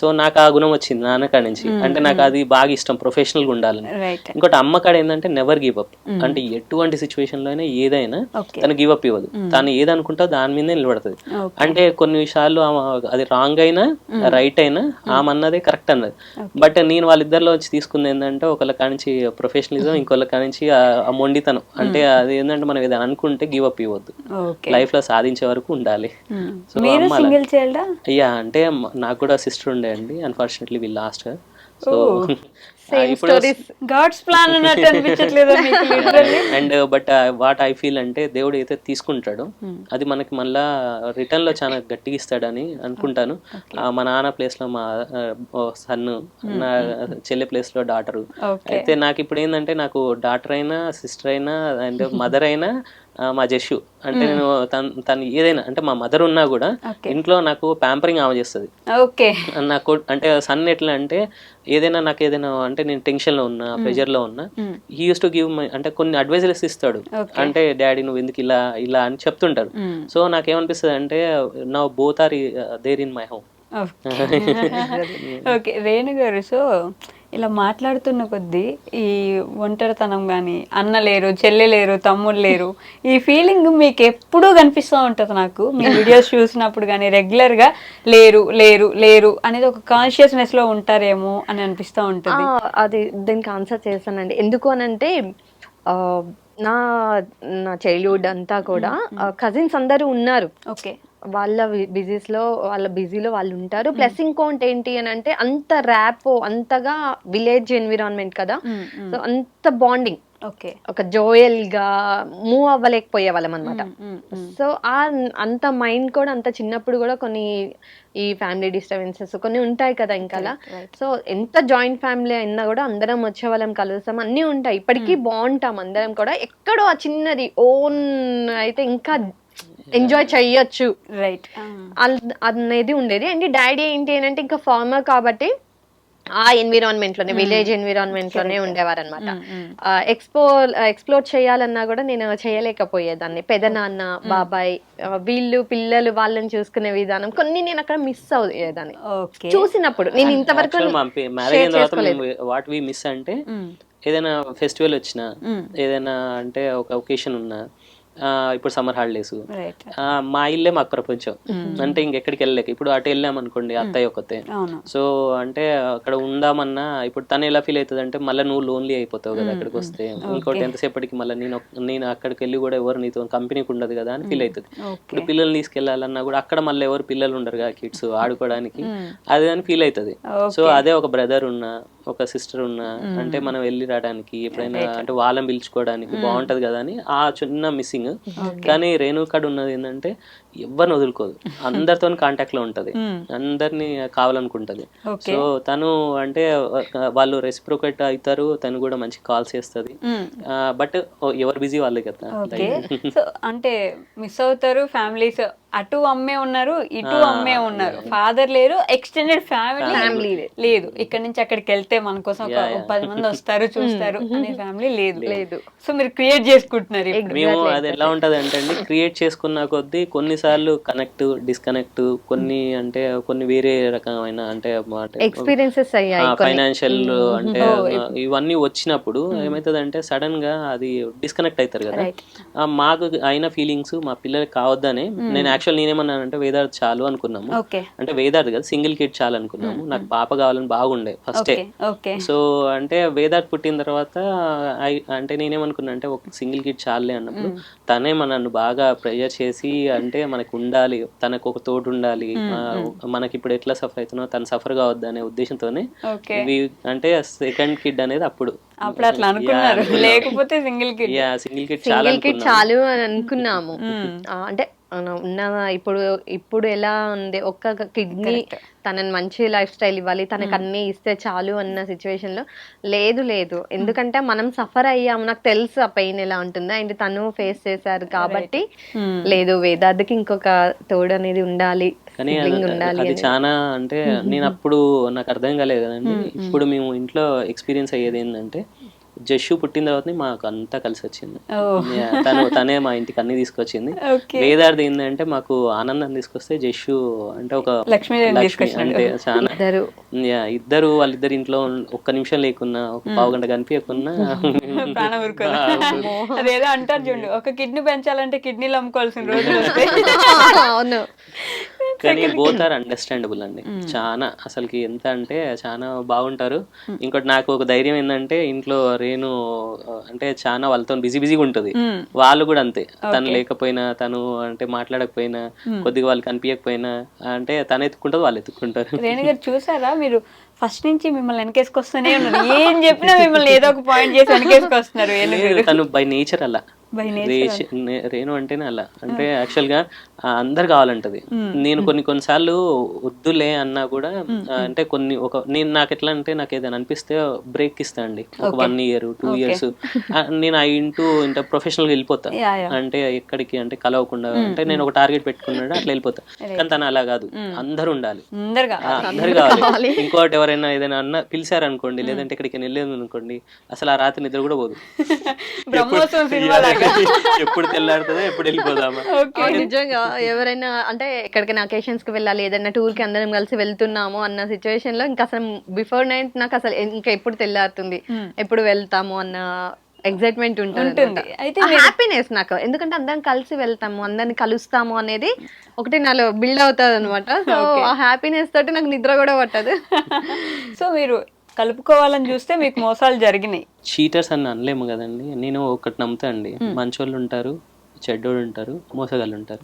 సో నాకు ఆ గుణం వచ్చింది నాన్న కాడ నుంచి. అంటే నాకు అది బాగా ఇష్టం, ప్రొఫెషనల్ గా ఉండాలని. ఇంకోటి అమ్మ కాడ ఏంటంటే నెవర్ గివ్ అప్. అంటే ఎటువంటి సిచ్యువేషన్ లో అయినా ఏదైనా తను గివ్ అప్ ఇవ్వదు. తను ఏదనుకుంటా దాని మీదే నిలబడుతుంది. అంటే కొన్ని విషయాలు అది రాంగ్ అయినా రైట్ అయినా ఆమె అన్నదే కరెక్ట్ అన్నది. బట్ నేను వాళ్ళిద్దరిలో వచ్చి తీసుకుంది ఏంటంటే ఒకళ్ళ కానించి ప్రొఫెషనలిజం, ఇంకొకళ్ళ కానించి ఆ మొండితనం. అంటే అది ఏంటంటే మనం ఏదైనా అనుకుంటే గివ్ అప్ ఇవ్వద్దు, లైఫ్ లో సాధించే వరకు ఉండాలి. సో అయ్యా అంటే నాకు కూడా సిస్టర్ ఉండే అండి, unfortunately we lost her. So and but what I feel అంటే దేవుడు అయితే తీసుకుంటాడు అది మనకి మళ్ళా రిటర్న్ లో చాలా గట్టిగా ఇస్తాడని అనుకుంటాను. మా నాన్న ప్లేస్ లో మా సన్, నా చెల్లె ప్లేస్ లో డాటరు. అయితే నాకు ఇప్పుడు ఏంటంటే నాకు డాటర్ అయినా సిస్టర్ అయినా అండ్ మదర్ అయినా మా జస్సు. అంటే నేను తను ఏదైనా అంటే మా మదర్ ఉన్నా కూడా ఇంట్లో నాకు ప్యాంపరింగ్ ఆమె చేస్తుంది. నాకు అంటే సన్ ఎట్లా అంటే ఏదైనా నాకు ఏదైనా అంటే నేను టెన్షన్ లో ఉన్నా, ప్రెజర్ లో ఉన్నా, he use to give my అంటే కొన్ని అడ్వైజెస్ ఇస్తాడు. అంటే డాడీ నువ్వు ఎందుకు ఇలా ఇలా అని చెప్తుంటారు. సో నాకేమనిపిస్తుంది అంటే now both are there in my home. Okay Renu garu, so ఇలా మాట్లాడుతున్న కొద్దీ ఈ ఒంటరితనం కానీ, అన్న లేరు, చెల్లె లేరు, తమ్ముడు లేరు, ఈ ఫీలింగ్ మీకు ఎప్పుడూ కనిపిస్తూ ఉంటుంది. నాకు మీ వీడియోస్ చూసినప్పుడు కానీ రెగ్యులర్గా లేరు లేరు లేరు అనేది ఒక కాన్షియస్నెస్లో ఉంటారేమో అని అనిపిస్తూ ఉంటుంది. అది దీనికి ఆన్సర్ చేస్తానండి. ఎందుకు అనంటే నా చైల్డ్హుడ్ అంతా కూడా కజిన్స్ అందరూ ఉన్నారు. ఓకే, వాళ్ళ బిజీలో వాళ్ళు ఉంటారు. ప్లస్ ఇంకోటి ఏంటి అని అంటే అంత ర్యాపో, అంతగా విలేజ్ ఎన్విరాన్మెంట్ కదా, సో అంత బాండింగ్, ఒక జోయల్ గా మూవ్ అవ్వలేకపోయే వాళ్ళం అనమాట. సో అంత మైండ్ కూడా అంత చిన్నప్పుడు కూడా కొన్ని ఈ ఫ్యామిలీ డిస్టర్బెన్సెస్ కొన్ని ఉంటాయి కదా ఇంకా అలా. సో ఎంత జాయింట్ ఫ్యామిలీ అయినా కూడా అందరం వచ్చే వాళ్ళం, కలుస్తాం, అన్నీ ఉంటాయి, ఇప్పటికీ బాగుంటాం అందరం కూడా. ఎక్కడో ఆ చిన్నది ఓన్ అయితే ఇంకా ఎంజాయ్ చెయ్యొచ్చు రైట్ అనేది ఉండేది. అండ్ డాడీ ఏంటి అని అంటే ఇంకా ఫార్మర్ కాబట్టి ఆ ఎన్విరాన్మెంట్ లోనే, విలేజ్ ఎన్విరాన్మెంట్ లోనే ఉండేవారు అనమాట. ఎక్స్ప్లోర్ చేయాలన్నా కూడా నేను చేయలేకపోయేదాన్ని. పెదనాన్న, బాబాయ్, వీళ్ళు పిల్లలు వాళ్ళని చూసుకునే విధానం కొన్ని నేను అక్కడ మిస్ అయ్యేదాన్ని చూసినప్పుడు. నేను ఇంతవరకు వాట్ వి మిస్ అంటే ఏదైనా ఫెస్టివల్ వచ్చినా, ఏదైనా అంటే ఒక ఒకేషన్ ఉన్నా, ఇప్పుడు సమ్మర్ హాలిడేస్, మా ఇల్లే మాకు ప్రపంచం. అంటే ఇంకెక్కడికి వెళ్ళలేక, ఇప్పుడు అటు వెళ్ళాం అనుకోండి అత్తయ్య ఒకతే, సో అంటే అక్కడ ఉందామన్నా ఇప్పుడు తను ఎలా ఫీల్ అవుతుంది అంటే మళ్ళీ నువ్వు లోన్లీ అయిపోతావు కదా అక్కడికి వస్తే, ఇంకోటి ఎంతసేపటికి మళ్ళీ నేను అక్కడికి వెళ్ళి కూడా ఎవరు నీతో కంపెనీకి ఉండదు కదా అని ఫీల్ అవుతుంది. ఇప్పుడు పిల్లల్ని తీసుకెళ్లాలన్నా కూడా అక్కడ మళ్ళీ ఎవరు పిల్లలు ఉండరు కదా కిడ్స్ ఆడుకోవడానికి, అది అని ఫీల్ అవుతుంది. సో అదే ఒక బ్రదర్ ఉన్నా, ఒక సిస్టర్ ఉన్నా అంటే మనం వెళ్ళి రావడానికి ఎప్పుడైనా అంటే వాళ్ళని పిలుచుకోవడానికి బాగుంటది కదా అని ఆ చిన్న మిస్సింగ్. కానీ రేణుకాడ ఉన్నది ఏంటంటే ఎవరిని వదులుకోదు, అందరితో కాంటాక్ట్ లో ఉంటది, అందరినీ కావాలనుకుంటది. సో తను అంటే వాళ్ళు రెసిప్రోకేట్ అవుతారు, తను కూడా మంచి కాల్స్ చేస్తుంది. బట్ ఎవరు బిజీ వాళ్ళే కదా. సో అంటే మిస్ అవుతారు ఫ్యామిలీస్, అటు అమ్మే ఉన్నారు, ఇటు అమ్మే ఉన్నారు, ఫాదర్ లేరు, ఎక్స్టెండెడ్ ఫ్యామిలీ లేదు. ఇక్కడ నుంచి అక్కడికి వెళ్తే మన కోసం ఒక 10 మంది వస్తారు చూస్తారు అనే ఫ్యామిలీ లేదు. సో మీరు క్రియేట్ చేసుకుంటున్నారు. మేము అది ఎలా ఉంటది అంటే అండి, క్రియేట్ చేసుకున్న కొద్దీ కొన్నిసార్లు కనెక్ట్, డిస్కనెక్ట్, కొన్ని అంటే కొన్ని వేరే రకమైన అంటే ఎక్స్పీరియన్సెస్ ఫైనాన్షియల్ అంటే ఇవన్నీ వచ్చినప్పుడు ఏమైతుంది అంటే సడన్ గా అది డిస్కనెక్ట్ అవుతారు కదా. మాకు అయిన ఫీలింగ్స్ మా పిల్లలకి కావద్దనే నేను యాక్చువల్ నేనేమన్నానంటే వేదార్థ్ చాలు అనుకున్నాము. అంటే వేదార్థ్ కదా సింగిల్ కిడ్ చాలు అనుకున్నాము. నాకు పాప కావాలని బాగుండే ఫస్టే. సో అంటే వేదార్థ్ పుట్టిన తర్వాత అంటే నేనేమనుకున్నా అంటే ఒక సింగిల్ కిడ్ చాలులే అన్నప్పుడు తనే నన్ను బాగా ప్రెజర్ చేసి అంటే మనకు ఉండాలి, తనకు ఒక తోడు ఉండాలి, మనకి ఇప్పుడు ఎట్లా సఫర్ అవుతున్నా తను సఫర్ కావద్దు అనే ఉద్దేశంతోనే అంటే సెకండ్ కిడ్ అనేది అప్పుడు అట్లా అనుకున్నారు. లేకపోతే సింగిల్ కిడ్ చాలు అని అనుకున్నాము. అంటే ఉన్న ఇప్పుడు ఎలా ఉంది, ఒక్క కిడ్నీ తనని మంచి లైఫ్ స్టైల్ ఇవ్వాలి, తనకు అన్ని ఇస్తే చాలు అన్న సిచ్యువేషన్ లో లేదు. ఎందుకంటే మనం సఫర్ అయ్యాము, నాకు తెలుసు ఆ పెయిన్ ఎలా ఉంటుందో, అండ్ తను ఫేస్ చేశారు కాబట్టి లేదు వేదార్థకి ఇంకొక తోడు అనేది ఉండాలి. కానీ అది చాలా అంటే నేను అప్పుడు నాకు అర్థం కాలేదు కదండి. ఇప్పుడు మేము ఇంట్లో ఎక్స్పీరియన్స్ అయ్యేది ఏంటంటే జస్సు పుట్టిన తర్వాత మాకు అంతా కలిసి వచ్చింది. తనే మా ఇంటికి అన్ని తీసుకొచ్చింది. వేదార్థ్ ఏంటంటే మాకు ఆనందం తీసుకొస్తే జస్సు అంటే ఒక లక్ష్మి అంటే చాలా ఇద్దరు వాళ్ళిద్దరు ఇంట్లో ఒక్క నిమిషం లేకున్నా, ఒక పావు గంట కనిపించకున్నా అదేదో అంటారు చూడండి, ఒక కిడ్నీ పెంచాలంటే కిడ్నీలు అమ్ముకోవాల్సిన రోజులు వస్తాయి. అవును. కానీ బోత్ ఆర్ అండర్స్టాండబుల్ అండి. చాలా అసలుకి ఎంత అంటే చాలా బాగుంటారు. ఇంకోటి నాకు ఒక ధైర్యం ఏంటంటే ఇంట్లో రేణు అంటే చాలా వాళ్ళతో బిజీగా ఉంటది, వాళ్ళు కూడా అంతే. తను లేకపోయినా, తను అంటే మాట్లాడకపోయినా, కొద్దిగా వాళ్ళు కనిపించకపోయినా అంటే తను ఎత్తుకుంటుంది, వాళ్ళు ఎత్తుకుంటారు. రేణు గారు చూసారా, మీరు ఫస్ట్ నుంచి మిమ్మల్ని వెనకేసుకొస్తూనే ఉన్నారు, ఏం చెప్పినా మిమ్మల్ని ఏదో ఒక పాయింట్ చేసి వెనకేసుకొస్తున్నారు. తను బై నేచర్ అలా, రేణు అంటేనే అలా. అంటే యాక్చువల్ గా అందరు కావాలంటది. నేను కొన్నిసార్లు వద్దులే అన్నా కూడా అంటే నేను నాకు ఎట్లా అంటే నాకు ఏదైనా అనిపిస్తే బ్రేక్ ఇస్తా అండి, ఒక 1 year 2 years నేను ఇంట ప్రొఫెషనల్ గా వెళ్ళిపోతా. అంటే ఎక్కడికి అంటే కలవకుండా, అంటే నేను ఒక టార్గెట్ పెట్టుకున్నాడు అట్లా వెళ్ళిపోతా. కానీ తను అలా కాదు, అందరు ఉండాలి, అందరు కావాలి. ఇంకోటి ఎవరైనా ఏదైనా పిలిచారనుకోండి, లేదంటే ఎక్కడికి వెళ్ళేది అనుకోండి, అసలు ఆ రాత్రి నిద్ర కూడా పోదు. ఎప్పుడు తెల్లాడుతుందో ఎప్పుడు వెళ్ళిపోదామా. నిజంగా ఎవరైనా అంటే ఎక్కడికైనా అకేషన్స్ కి వెళ్ళాలి, ఏదైనా టూర్ కి అందరం కలిసి వెళ్తున్నాము అన్న సిచ్యువేషన్ లో ఇంకా అసలు బిఫోర్ నైట్ నాకు అసలు ఇంకా ఎప్పుడు తెల్లారుతుంది, ఎప్పుడు వెళ్తాము అన్న ఎగ్జైట్మెంట్ ఉంటుంది. హ్యాపీనెస్ నాకు, ఎందుకంటే అందరం కలిసి వెళ్తాము, అందరిని కలుస్తాము అనేది ఒకటి నాలో బిల్డ్ అవుతుంది అనమాట. సో ఆ హ్యాపీనెస్ తోటి నాకు నిద్ర కూడా పట్టదు. సో మీరు కలుపుకోవాలని చూస్తే మీకు మోసాలు జరిగినాయి. చీటర్స్ అని అనలేము కదండి. నేను ఒకటి నమ్ముతా అండి, మంచోళ్ళు ఉంటారు, చెడ్డోళ్ళు ఉంటారు, మోసగాళ్ళు ఉంటారు.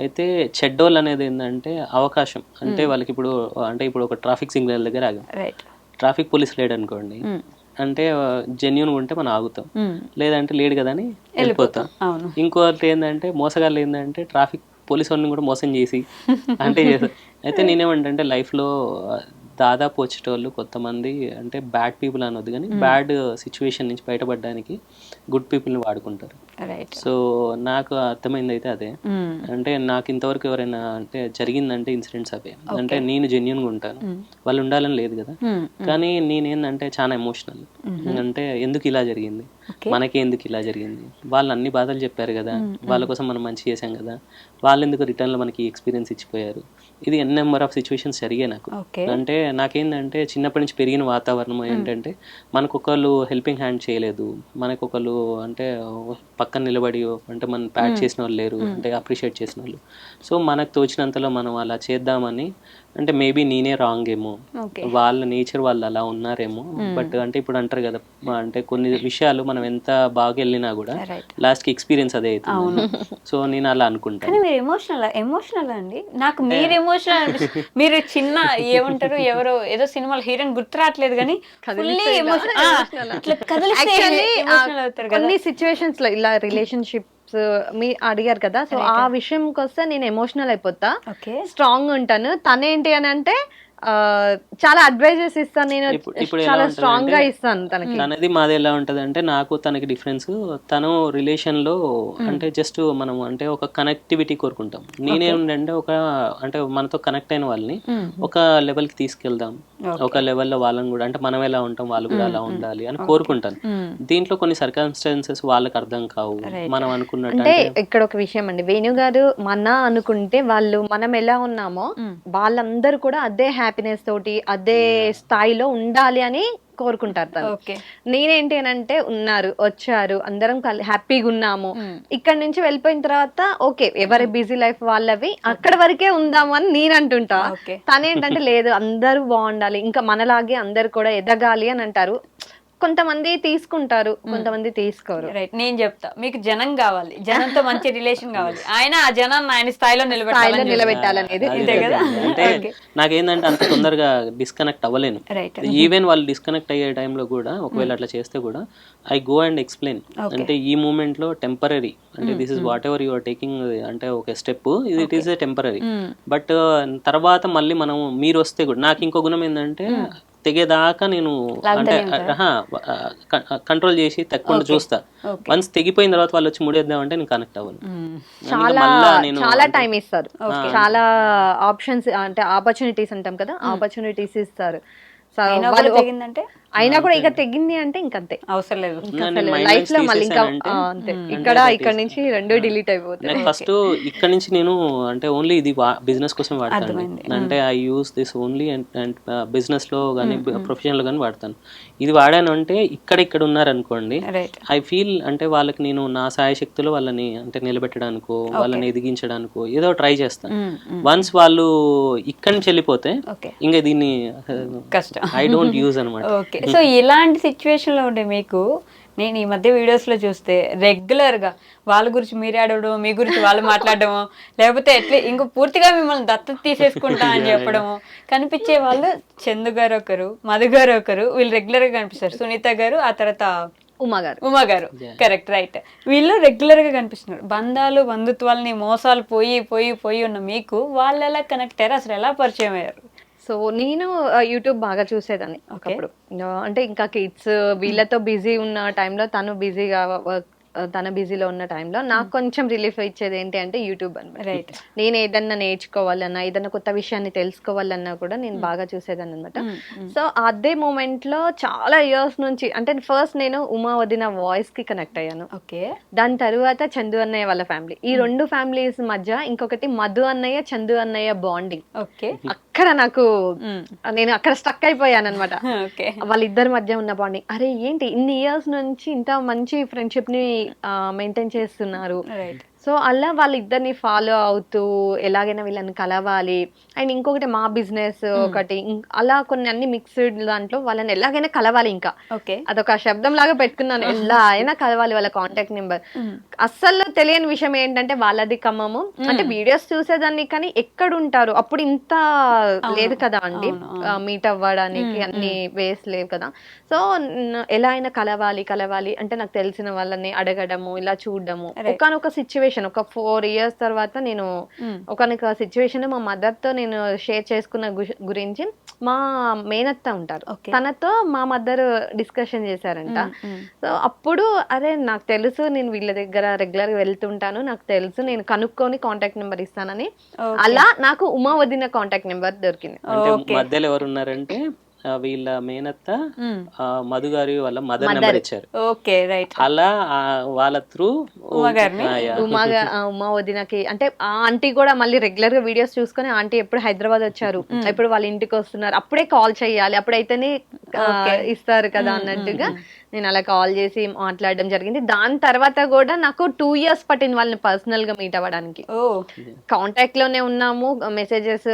అయితే చెడ్డోళ్ళు అనేది ఏంటంటే అవకాశం, అంటే వాళ్ళకి ఇప్పుడు అంటే ఇప్పుడు ఒక ట్రాఫిక్ సిగ్నల్ దగ్గర ఆగాం, ట్రాఫిక్ పోలీస్ లేడు అనుకోండి, అంటే జెన్యున్ ఉంటే మనం ఆగుతాం, లేదంటే లేడు కదా అని వెళ్ళిపోతాం. ఇంకోటి ఏంటంటే మోసగాళ్ళు ఏంటంటే ట్రాఫిక్ పోలీస్ వాళ్ళని కూడా మోసం చేసి అంటే అయితే నేనేమంటే లైఫ్లో దాదాపు వచ్చేటోళ్ళు కొంతమంది అంటే బ్యాడ్ పీపుల్ అనొద్దు కానీ బ్యాడ్ సిచ్యువేషన్ నుంచి బయటపడడానికి గుడ్ పీపుల్ని వాడుకుంటారు. సో నాకు అర్థమైంది అయితే అదే, అంటే నాకు ఇంతవరకు ఎవరైనా అంటే జరిగిందంటే ఇన్సిడెంట్స్ అవే, అంటే నేను జెన్యున్గా ఉంటాను, వాళ్ళు ఉండాలని లేదు కదా, కానీ నేనేందంటే చాలా ఎమోషనల్, అంటే ఎందుకు ఇలా జరిగింది, మనకి ఎందుకు ఇలా జరిగింది, వాళ్ళు అన్ని బాధలు చెప్పారు కదా, వాళ్ళ కోసం మనం మంచి చేసాం కదా, వాళ్ళు ఎందుకు రిటర్న్లో మనకి ఎక్స్పీరియన్స్ ఇచ్చిపోయారు, ఇది ఎన్ నెంబర్ ఆఫ్ సిచ్యువేషన్స్ జరిగాయి నాకు. అంటే నాకేంటంటే చిన్నప్పటి నుంచి పెరిగిన వాతావరణం ఏంటంటే మనకు ఒకళ్ళు హెల్పింగ్ హ్యాండ్ చేయలేదు, మనకు ఒకళ్ళు అంటే పక్కన నిలబడి అంటే మనం ప్యాడ్ చేసిన వాళ్ళు లేరు, అంటే అప్రిషియేట్ చేసిన వాళ్ళు. సో మనకు తోచినంతలో మనం అలా చేద్దామని, అంటే మేబీ నేనే రాంగ్ ఏమో, వాళ్ళ నేచర్ వాళ్ళు అలా ఉన్నారేమో, బట్ అంటే ఇప్పుడు అంటారు కదా అంటే కొన్ని విషయాలు మనం ఎంత బాగా వెళ్ళినా కూడా లాస్ట్కి ఎక్స్పీరియన్స్ అదే అవుతుంది. సో నేను అలా అనుకుంటాను. మీరు ఎమోషనల్ అండి, నాకు మీరు ఎమోషనల్, మీరు చిన్న ఏమంటారు ఎవరో ఏదో సినిమాలో హీరోయిన్ గుర్తు రావట్లేదు కానీ కొన్ని సిచ్యువేషన్స్ లో ఇలా రిలేషన్షిప్స్ మీ అడిగారు కదా, సో ఆ విషయంకి వస్తే నేను ఎమోషనల్ అయిపోతా, స్ట్రాంగ్ ఉంటాను. తనేంటి అని అంటే చాలా అడ్వైజెస్ ఇస్తాను, నేను చాలా స్ట్రాంగ్ గా ఇస్తాను తనకి. తనది మాది ఎలా ఉంటది అంటే నాకు తనకి డిఫరెన్స్, తను రిలేషన్ లో అంటే జస్ట్ మనం అంటే ఒక కనెక్టివిటీ కోరుకుంటాం, నేనేంటంటే ఒక అంటే మనతో కనెక్ట్ అయిన వాళ్ళని ఒక లెవెల్ కి తీసుకెళ్దాం, ఒక లెవెల్లో వాళ్ళని కూడా అంటే మనం ఎలా ఉంటాం వాళ్ళు కూడా అలా ఉండాలి అని కోరుకుంటాను. దీంట్లో కొన్ని సర్కమ్స్టాన్సెస్ వాళ్ళకి అర్థం కావు మనం అనుకున్నట్టు. అంటే ఇక్కడ ఒక విషయం అండి, వేణు గారు మన అనుకుంటే వాళ్ళు మనం ఎలా ఉన్నామో వాళ్ళందరూ కూడా అదే హ్యాపీనెస్ తోటి అదే స్థాయిలో ఉండాలి అని కోరుకుంటారు తను. నేనేంటి అని అంటే ఉన్నారు, వచ్చారు, అందరం హ్యాపీగా ఉన్నాము, ఇక్కడ నుంచి వెళ్ళిపోయిన తర్వాత ఓకే ఎవరి బిజీ లైఫ్ వాళ్ళవి, అక్కడ వరకే ఉందాము అని నేను అంటుంటా. తనేంటంటే లేదు అందరూ బాగుండాలి, ఇంకా మనలాగే అందరు కూడా ఎదగాలి అని అంటారు. కొంతమంది తీసుకుంటారు, కొంతమంది తీసుకోరు. రైట్, నేను చెప్తా, మీకు జనం కావాలి, జనంతో మంచి రిలేషన్ కావాలి, ఆయన ఆ జనాన్ని ఆయన స్థాయిలో నిలబెట్టాలనేది. అంటే నాకేంటంటే అంత తొందరగా డిస్కనెక్ట్ అవ్వలేను. ఈవెన్ వాళ్ళు డిస్కనెక్ట్ అయ్యే టైంలో కూడా ఒకవేళ అట్లా చేస్తే కూడా ఐ గో అండ్ ఎక్స్ప్లెయిన్, అంటే ఈ మూమెంట్ లో టెంపరరీ, అంటే this is whatever you are taking, అంటే ఒక స్టెప్ ఇది it is a temporary, but తర్వాత మళ్ళీ మనం మీరు వస్తే కూడా నాకు ఇంకో గుణం ఏంటంటే తెగేదాకా నేను అంటే కంట్రోల్ చేసి తక్కువ చూస్తా. వన్స్ తెగిపోయిన తర్వాత వాళ్ళు వచ్చి ముడేద్దామంటే నేను కనెక్ట్ అవ్వను. చాలా టైం ఇస్తారు, చాలా ఆప్షన్స్ అంటే ఆపర్చునిటీస్ అంటాం కదా, ఆపర్చునిటీస్ ఇస్తారు. అయినా కూడా ఇక తెగింది అంటే ఇంకంతే, అవసరం లేదు లైఫ్ లో మళ్ళీ ఇంకా అంతే, ఇక్కడ నుంచి రెండు డిలీట్ అయిపోతాయి. ఫస్ట్ ఇక్కడ నుంచి నేను అంటే ఓన్లీ ఇది బిజినెస్ కోసం వాడతాను, అంటే I use this only and business లో కానీ ప్రొఫెషనల్ లో కానీ వాడతాను. ఇది వాడాను అంటే ఇక్కడ ఉన్నారు అనుకోండి, ఐ ఫీల్ అంటే వాళ్ళకి నేను నా సాయశక్తిలో వాళ్ళని అంటే నిలబెట్టడానికో వాళ్ళని ఎదిగించడానికో ఏదో ట్రై చేస్తాను. వన్స్ వాళ్ళు ఇక్కడి నుంచి వెళ్ళిపోతే ఇంకా దీన్ని కష్టం, ఐ డోంట్ యూజ్ అనమాట. సో ఇలాంటి సిచ్యువేషన్ లో ఉండే మీకు నేను ఈ మధ్య వీడియోస్ లో చూస్తే రెగ్యులర్ గా వాళ్ళ గురించి మీరు ఆడడం, మీ గురించి వాళ్ళు మాట్లాడడము, లేకపోతే ఎట్లా ఇంకో పూర్తిగా మిమ్మల్ని దత్తత తీసేసుకుంటా అని చెప్పడము కనిపించే వాళ్ళు చందు గారు ఒకరు, మధు గారు ఒకరు, వీళ్ళు రెగ్యులర్ గా కనిపిస్తారు, సునీత గారు, ఆ తర్వాత ఉమా గారు కరెక్ట్ రైట్, వీళ్ళు రెగ్యులర్ గా కనిపిస్తున్నారు. బంధాలు బంధుత్వాలని మోసాలు పోయి ఉన్న మీకు వాళ్ళు ఎలా కనెక్ట్ అయ్యారు, అసలు ఎలా పరిచయం అయ్యారు? సో నేను యూట్యూబ్ బాగా చూసేదాన్ని ఒకప్పుడు, అంటే ఇంకా కిడ్స్ వీళ్ళతో బిజీ ఉన్న టైంలో తను బిజీగా తన బిజీలో ఉన్న టైంలో నాకు కొంచెం రిలీఫ్ ఇచ్చేది ఏంటి అంటే యూట్యూబ్ అనమాట. రైట్, నేను ఏదన్నా నేర్చుకోవాలన్నా ఏదన్నా కొత్త విషయాన్ని తెలుసుకోవాలన్నా కూడా నేను బాగా చూసేదాన్ని అనమాట. సో అదే మూమెంట్ లో చాలా ఇయర్స్ నుంచి అంటే ఫస్ట్ నేను ఉమా వదిన వాయిస్ కి కనెక్ట్ అయ్యాను. ఓకే, దాని తర్వాత చందు అన్నయ్య వాళ్ళ ఫ్యామిలీ, ఈ రెండు ఫ్యామిలీస్ మధ్య ఇంకొకటి మధు అన్నయ్య చందు అన్నయ్య బాండింగ్. ఓకే, అక్కడ నాకు నేను అక్కడ స్టక్ అయిపోయాను అనమాట. వాళ్ళిద్దరి మధ్య ఉన్న బాండింగ్, అరే ఏంటి ఇన్ని ఇయర్స్ నుంచి ఇంత మంచి ఫ్రెండ్షిప్ ని మెయింటైన్ చేస్తున్నారు. సో సో అలా వాళ్ళిద్దరిని ఫాలో అవుతూ ఎలాగైనా వీళ్ళని కలవాలి. అండ్ ఇంకొకటి మా బిజినెస్ ఒకటి అలా కొన్ని అన్ని మిక్స్డ్ దాంట్లో వాళ్ళని ఎలాగైనా కలవాలి. ఇంకా అదొక శబ్దం లాగా పెట్టుకున్నాను, ఎలా అయినా కలవాలి వాళ్ళ కాంటాక్ట్ నెంబర్. అస్సలు తెలియని విషయం ఏంటంటే వాళ్ళది ఖమ్మము, అంటే వీడియోస్ చూసేదాన్ని కానీ ఎక్కడ ఉంటారు అప్పుడు ఇంత లేదు కదా అండి మీట్ అవ్వడానికి, అన్ని వేస్ లేవు కదా. సో ఎలా అయినా కలవాలి అంటే నాకు తెలిసిన వాళ్ళని అడగడము, ఇలా చూడడము. ఒకనొక సిచ్యువేషన్ ఒక 4 years తర్వాత నేను ఒకనొక సిచ్యువేషన్ మా మదర్ తో నేను షేర్ చేసుకున్న గురించి మా మేనత్త ఉంటారు, తనతో మా మదర్ డిస్కషన్ చేశారంట. సో అప్పుడు అరే నాకు తెలుసు, నేను వీళ్ళ దగ్గర రెగ్యులర్ గా వెళ్తుంటాను, నాకు తెలుసు, నేను కనుక్కొని కాంటాక్ట్ నెంబర్ ఇస్తానని, అలా నాకు ఉమా వదిన కాంటాక్ట్ నెంబర్ దొరికింది. మధ్యలో ఎవరు ఉన్నారంటే వీళ్ళ మేనత్త మధు గారి వాళ్ళ మదర్ నెంబర్ ఇచ్చారు. అలా వాళ్ళ త్రూ ఉమా వదినకి, అంటే ఆ ఆంటీ కూడా మళ్ళీ రెగ్యులర్ గా వీడియోస్ చూసుకొని ఆంటీ ఎప్పుడు హైదరాబాద్ వచ్చారు, ఎప్పుడు వాళ్ళ ఇంటికి వస్తున్నారు, అప్పుడే కాల్ చేయాలి, అప్పుడైతేనే ఇస్తారు కదా అన్నట్టుగా నేను అలా కాల్ చేసి మాట్లాడడం జరిగింది. దాని తర్వాత కూడా నాకు 2 years పట్టింది వాళ్ళని పర్సనల్ గా మీట్ అవ్వడానికి. కాంటాక్ట్ లోనే ఉన్నాము, మెసేజెస్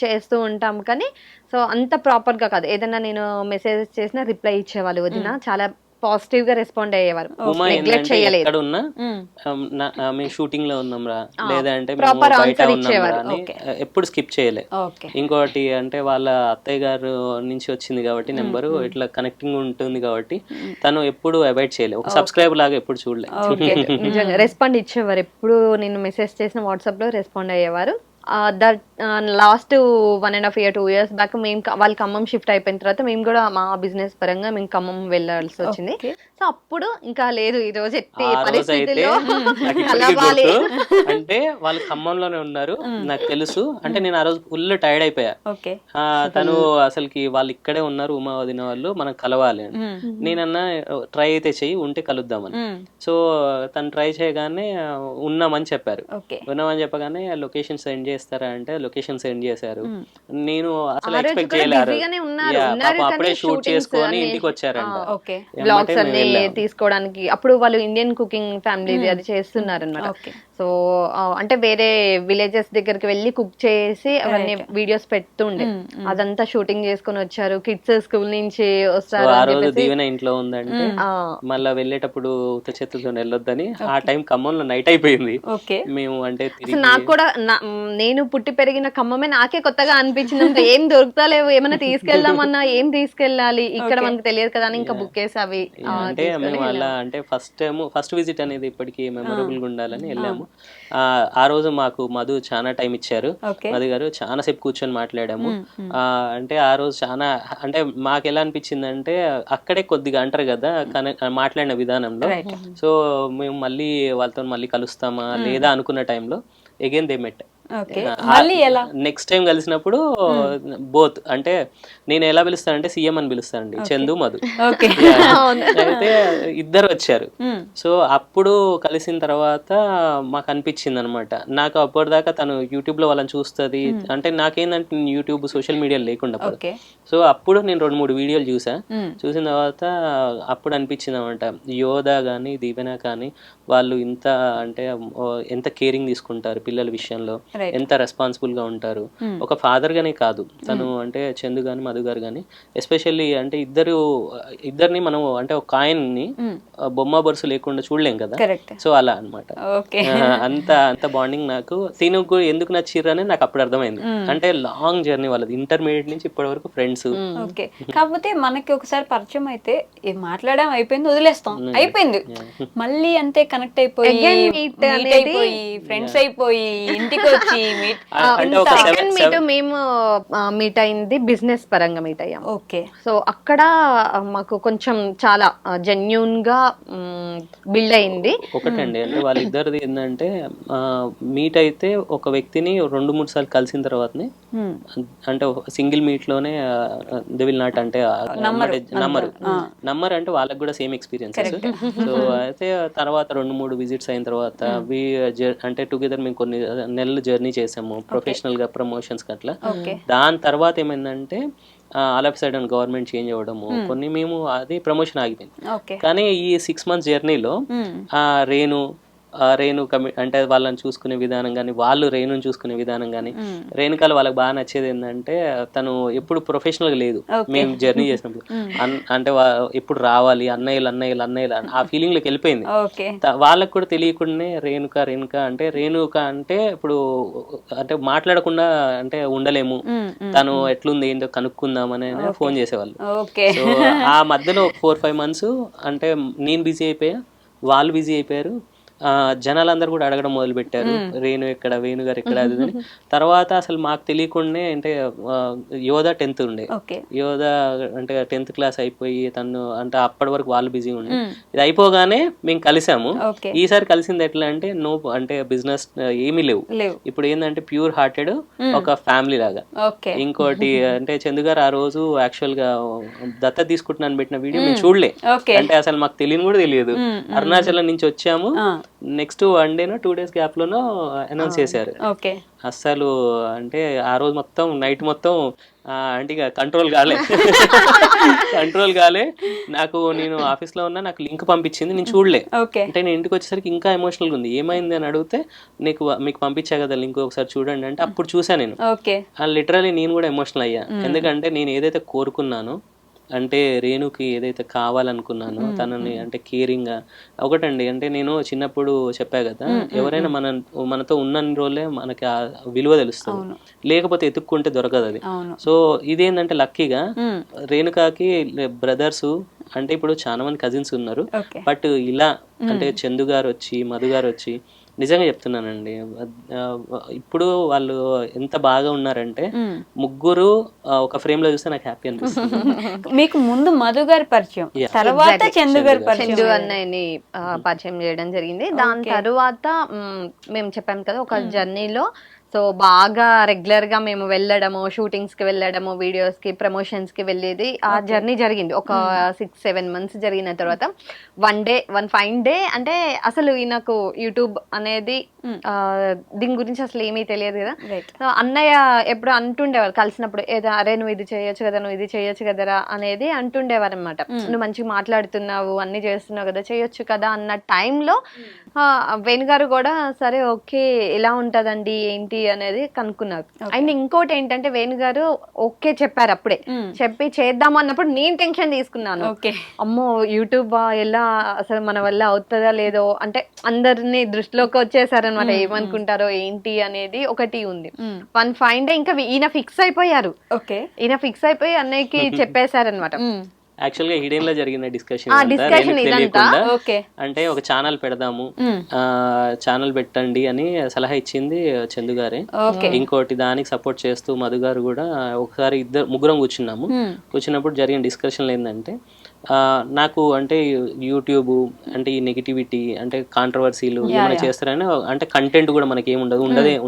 చేస్తూ ఉంటాము కానీ సో అంత ప్రాపర్ గా కాదు. ఏదైనా నేను మెసేజ్ చేసినా రిప్లై ఇచ్చేవాళ్ళు వదిన, చాలా పాజిటివ్ గా రెస్పాండ్ అయ్యేవారు, నెగ్లెక్ట్ చేయలేదు. మేము షూటింగ్ లో ఉన్నాం రా, లేదంటే బయట ఉన్నాం అని ఎప్పుడు స్కిప్ చేయలే. ఇంకోటి అంటే వాళ్ళ అత్తయ్య గారు నుంచి వచ్చింది కాబట్టి నెంబరు ఇట్లా కనెక్టింగ్ ఉంటుంది కాబట్టి తను ఎప్పుడు అవాయిడ్ చేయలేదు, ఒక సబ్స్క్రైబర్ లాగా ఎప్పుడు చూడలేదు. నిజంగా రెస్పాండ్ ఇచ్చేవారు, ఎప్పుడు నేను మెసేజ్ చేసిన వాట్సాప్ లో రెస్పాండ్ అయ్యేవారు. That last 1.5 year 2 years back మేము వాళ్ళు ఖమ్మం షిఫ్ట్ అయిపోయిన తర్వాత మేము కూడా మా బిజినెస్ పరంగా మేము ఖమ్మం వెళ్ళాల్సి వచ్చింది. సో అప్పుడు ఇంకా లేదు, ఈ రోజు ఎట్టి పరిస్థితుల్లో కలవాలి అంటే వాళ్ళు ఖమ్మంలోనే ఉన్నారు నాకు తెలుసు. అంటే నేను ఆ రోజు ఫుల్ టైర్డ్ అయిపోయా, తను అసలుకి వాళ్ళు ఇక్కడే ఉన్నారు ఉమా వదిన వాళ్ళు, మనం కలవాలి అని. నేనన్నా ట్రై అయితే చెయ్యి, ఉంటే కలుద్దామని. సో తను ట్రై చేయగానే ఉన్నామని చెప్పారు. ఉన్నామని చెప్పగానే లొకేషన్ సెండ్ చేస్తారా అంటే లొకేషన్ సెండ్ చేశారు. నేను అసలు ఎక్స్పెక్ట్ చేయలేదు, అప్పుడే షూట్ చేసుకొని ఇంటికి వచ్చారంట తీసుకోవడానికి. అప్పుడు వాళ్ళు ఇండియన్ కుకింగ్ ఫ్యామిలీ అది చేస్తున్నారు అన్నమాట. సో అంటే వేరే విలేజెస్ దగ్గరికి వెళ్ళి కుక్ చేసి అవన్నీ వీడియోస్ పెడుతుండే, అదంతా షూటింగ్ చేసుకుని వచ్చారు. కిడ్స్ స్కూల్ నుంచి వస్తారు. ఆ రోజు దీవెన ఇంట్లో ఉందంటే మళ్ళీ వెళ్ళేటప్పుడు ఉత్త చేతులతో వెళ్ళొద్దని, ఆ టైం ఖమ్మంలో నైట్ అయిపోయింది. మేము అంటే నాకు కూడా నేను పుట్టి పెరిగిన ఖమ్మమే నాకే కొత్తగా అనిపించింది, ఏం దొరుకుతలేవు, ఏమైనా తీసుకెళ్దామన్నా ఏం తీసుకెళ్ళాలి, ఇక్కడ మనకు తెలియదు కదా అని ఇంకా బుక్ చేసి అవి అంటే మేము అలా అంటే ఫస్ట్ విజిట్ అనేది ఇప్పటికీ మెమొరబుల్ గా ఉండాలని వెళ్ళాము. ఆ రోజు మాకు మధు చాలా టైం ఇచ్చారు, మధు గారు చాలా సేపు కూర్చొని మాట్లాడాము. అంటే ఆ రోజు చాలా అంటే మాకు ఎలా అనిపించింది అంటే అక్కడే కొద్దిగా అంటారు కదా మాట్లాడిన విధానంలో. సో మేము మళ్ళీ వాళ్ళతో మళ్ళీ కలుస్తామా లేదా అనుకున్న టైంలో again they met. Next time కలిసినప్పుడు బోత్ అంటే నేను ఎలా పిలుస్తానంటే సీఎం అని పిలుస్తానండి, చందు మధు. అయితే ఇద్దరు వచ్చారు. సో అప్పుడు కలిసిన తర్వాత మాకు అనిపించింది అనమాట, నాకు అప్పటిదాకా తను యూట్యూబ్ లో వాళ్ళని చూస్తుంది అంటే నాకేందంటే యూట్యూబ్ సోషల్ మీడియా లేకుండా. సో అప్పుడు నేను 2-3 వీడియోలు చూసిన తర్వాత అప్పుడు అనిపించింది అనమాట, యోధా కానీ దీవెన కానీ వాళ్ళు ఇంత అంటే ఎంత కేరింగ్ తీసుకుంటారు పిల్లల విషయంలో, ఎంత రెస్పాన్సిబుల్ గా ఉంటారు. ఒక ఫాదర్ గానే కాదు తను, అంటే చందు గాని మధు గారు గాని ఎస్పెషల్లీ అంటే ఇద్దరిని మనం అంటే ఒక కాయిన్ ని బొమ్మ బొరుసు లేకుండా చూడలేం కదా. సో అలా అనమాట, అంత బాండింగ్. నాకు తిను ఎందుకు నచ్చిర్రని నాకు అప్పుడు అర్థమైంది. అంటే లాంగ్ జర్నీ వాళ్ళది, ఇంటర్మీడియట్ నుంచి ఇప్పటి వరకు ఫ్రెండ్స్. కాకపోతే మనకి ఒకసారి పరిచయం అయితే మాట్లాడడం అయిపోయింది, వదిలేస్తాం, అయిపోయింది. మళ్ళీ అంతే కనెక్ట్ అయిపోయి ఫ్రెండ్స్ అయిపోయి ఇంటికి వచ్చి మేము మీట్ అయింది బిజినెస్ పరంగా మీట్ అయ్యాం. సో అక్కడ మాకు కొంచెం చాలా జెన్యూన్ గా బిల్డ్ అయింది. ఒకటండి అంటే వాళ్ళిద్దరిది ఏంటంటే మీట్ అయితే ఒక వ్యక్తిని 2-3 సార్లు కలిసిన తర్వాతనే అంటే సింగిల్ మీట్ లోనే దే విల్ నాట్ అంటే నమ్మరు అంటే వాళ్ళకి కూడా సేమ్ ఎక్స్పీరియన్సెస్. సో అయితే తర్వాత 2-3 విజిట్స్ అయిన తర్వాత అంటే టుగెదర్ మేము కొన్ని నెలలు జర్నీ చేసాము ప్రొఫెషనల్ గా ప్రమోషన్స్ అట్లా. దాని తర్వాత ఏమైందంటే all of sudden government change అవ్వడము, కొన్ని మేము అది ప్రమోషన్ ఆగిపోయింది. కానీ ఈ 6 months జర్నీలో రేణు రేణు అంటే వాళ్ళని చూసుకునే విధానం కానీ, వాళ్ళు రేణుని చూసుకునే విధానం కానీ, రేణుకాలు వాళ్ళకి బాగా నచ్చేది ఏంటంటే తను ఎప్పుడు ప్రొఫెషనల్గా లేదు. మేము జర్నీ చేసినప్పుడు అంటే ఎప్పుడు రావాలి అన్నయ్యలు అన్నయ్యలు అన్నయ్యలు ఆ ఫీలింగ్ లోకి వెళ్ళిపోయింది. వాళ్ళకి కూడా తెలియకుండానే రేణుక అంటే ఇప్పుడు అంటే మాట్లాడకుండా అంటే ఉండలేము, తను ఎట్లుంది ఏంటో కనుక్కుందామని ఫోన్ చేసేవాళ్ళు. సో ఆ మధ్యలో 4-5 months అంటే నేను బిజీ అయిపోయా, వాళ్ళు బిజీ అయిపోయారు. జనాలందరూ కూడా అడగడం మొదలు పెట్టారు, రేణు ఎక్కడ, వేణు గారు ఎక్కడ, అది అని. తర్వాత అసలు మాకు తెలియకుండానే అంటే యోధా 10th ఉండే, యోధా అంటే 10th class అయిపోయి తను అంటే అప్పటి వరకు వాళ్ళు బిజీ ఉండే. ఇది అయిపోగానే మేము కలిసాము. ఈసారి కలిసింది ఎట్లా అంటే అంటే బిజినెస్ ఏమీ లేవు, ఇప్పుడు ఏంటంటే ప్యూర్ హార్టెడ్ ఒక ఫ్యామిలీ లాగా. ఇంకోటి అంటే చందు గారు ఆ రోజు యాక్చువల్ గా దత్త తీసుకుంటున్నాను పెట్టిన వీడియో మేము చూడలే, అంటే అసలు మాకు తెలియని కూడా తెలియదు. అరుణాచలం నుంచి వచ్చాము, నెక్స్ట్ 1 day 2 days గ్యాప్ లోనో అనౌన్స్ చేశారు. అస్సలు అంటే ఆ రోజు మొత్తం నైట్ మొత్తం అంటే ఇక కంట్రోల్ కాలే నాకు. నేను ఆఫీస్ లో ఉన్నా, నాకు లింక్ పంపించింది, నేను చూడలే. అంటే నేను ఇంటికి వచ్చేసరికి ఇంకా ఎమోషనల్ గా ఉంది. ఏమైంది అని అడిగితే మీకు పంపించా కదా లింక్, ఒకసారి చూడండి అంటే అప్పుడు చూసా నేను. లిటరలీ నేను కూడా ఎమోషనల్ అయ్యా, ఎందుకంటే నేను ఏదైతే కోరుకున్నానో అంటే రేణుకి ఏదైతే కావాలనుకున్నానో తనని అంటే కేరింగ్ గా. ఒకటండి అంటే నేను చిన్నప్పుడు చెప్పా కదా, ఎవరైనా మనతో ఉన్న రోజులే మనకి ఆ విలువ తెలుస్తుంది, లేకపోతే ఎత్తుక్కుంటే దొరకదు అది. సో ఇదేంటంటే లక్కీగా రేణుకాకి బ్రదర్స్ అంటే ఇప్పుడు చాలా మంది కజిన్స్ ఉన్నారు, బట్ ఇలా అంటే చందు గారు వచ్చి, మధు గారు వచ్చి, నిజంగా చెప్తున్నానండి, ఇప్పుడు వాళ్ళు ఎంత బాగా ఉన్నారంటే ముగ్గురు ఒక ఫ్రేమ్ లో చూస్తే నాకు హ్యాపీ అనిపిస్తుంది. మీకు ముందు మధు గారి పరిచయం, తర్వాత చందు గారి పరిచయం, చందు అన్నయ్యని పరిచయం చేయడం జరిగింది. దాని తర్వాత మేము చెప్పాం కదా ఒక జర్నీలో, సో బాగా రెగ్యులర్ గా మేము వెళ్ళడము, షూటింగ్స్ కి వెళ్ళడము, వీడియోస్ కి, ప్రమోషన్స్ కి వెళ్ళేది. ఆ జర్నీ జరిగింది ఒక 6-7 months జరిగిన తర్వాత వన్ ఫైన్ డే అంటే అసలు ఈయనకు యూట్యూబ్ అనేది దీని గురించి అసలు ఏమీ తెలియదు కదా. సో అన్నయ్య ఎప్పుడు అంటుండేవారు కలిసినప్పుడు, ఏదో అరే నువ్వు ఇది చేయొచ్చు కదా, నువ్వు ఇది చేయొచ్చు కదరా అనేది అంటుండేవారు అనమాట. నువ్వు మంచిగా మాట్లాడుతున్నావు, అన్ని చేస్తున్నావు కదా, చేయొచ్చు కదా అన్న టైంలో వేణు గారు కూడా సరే ఓకే ఎలా ఉంటదండి ఏంటి అనేది కనుక్కున్నారు. అండ్ ఇంకోటి ఏంటంటే వేణు గారు ఓకే చెప్పారు అప్పుడే, చెప్పి చేద్దాము అన్నప్పుడు నేను టెన్షన్ తీసుకున్నాను. అమ్మో యూట్యూబ్ ఎలా అసలు మన వల్ల అవుతుందా లేదో, అంటే అందరినీ దృష్టిలోకి వచ్చేసారనమాట, ఏమనుకుంటారో ఏంటి అనేది ఒకటి ఉంది. వన్ ఫైన్ డే ఇంకా ఈయన ఫిక్స్ అయిపోయారు, ఈయన ఫిక్స్ అయిపోయి అన్నయ్యకి చెప్పేశారనమాట. యాక్చువల్ గా హిడెన్ లో జరిగిన డిస్కషన్ అంటే ఒక ఛానల్ పెడదాము, ఛానల్ పెట్టండి అని సలహా ఇచ్చింది చందు గారే. ఇంకోటి దానికి సపోర్ట్ చేస్తూ మధు గారు కూడా ఒకసారి ముగ్గురం కూర్చున్నప్పుడు జరిగిన డిస్కషన్లు ఏంటంటే, నాకు అంటే యూట్యూబ్ అంటే ఈ నెగిటివిటీ అంటే కాంట్రవర్సీలు ఏమైనా చేస్తారని, అంటే కంటెంట్ కూడా మనకి ఏమి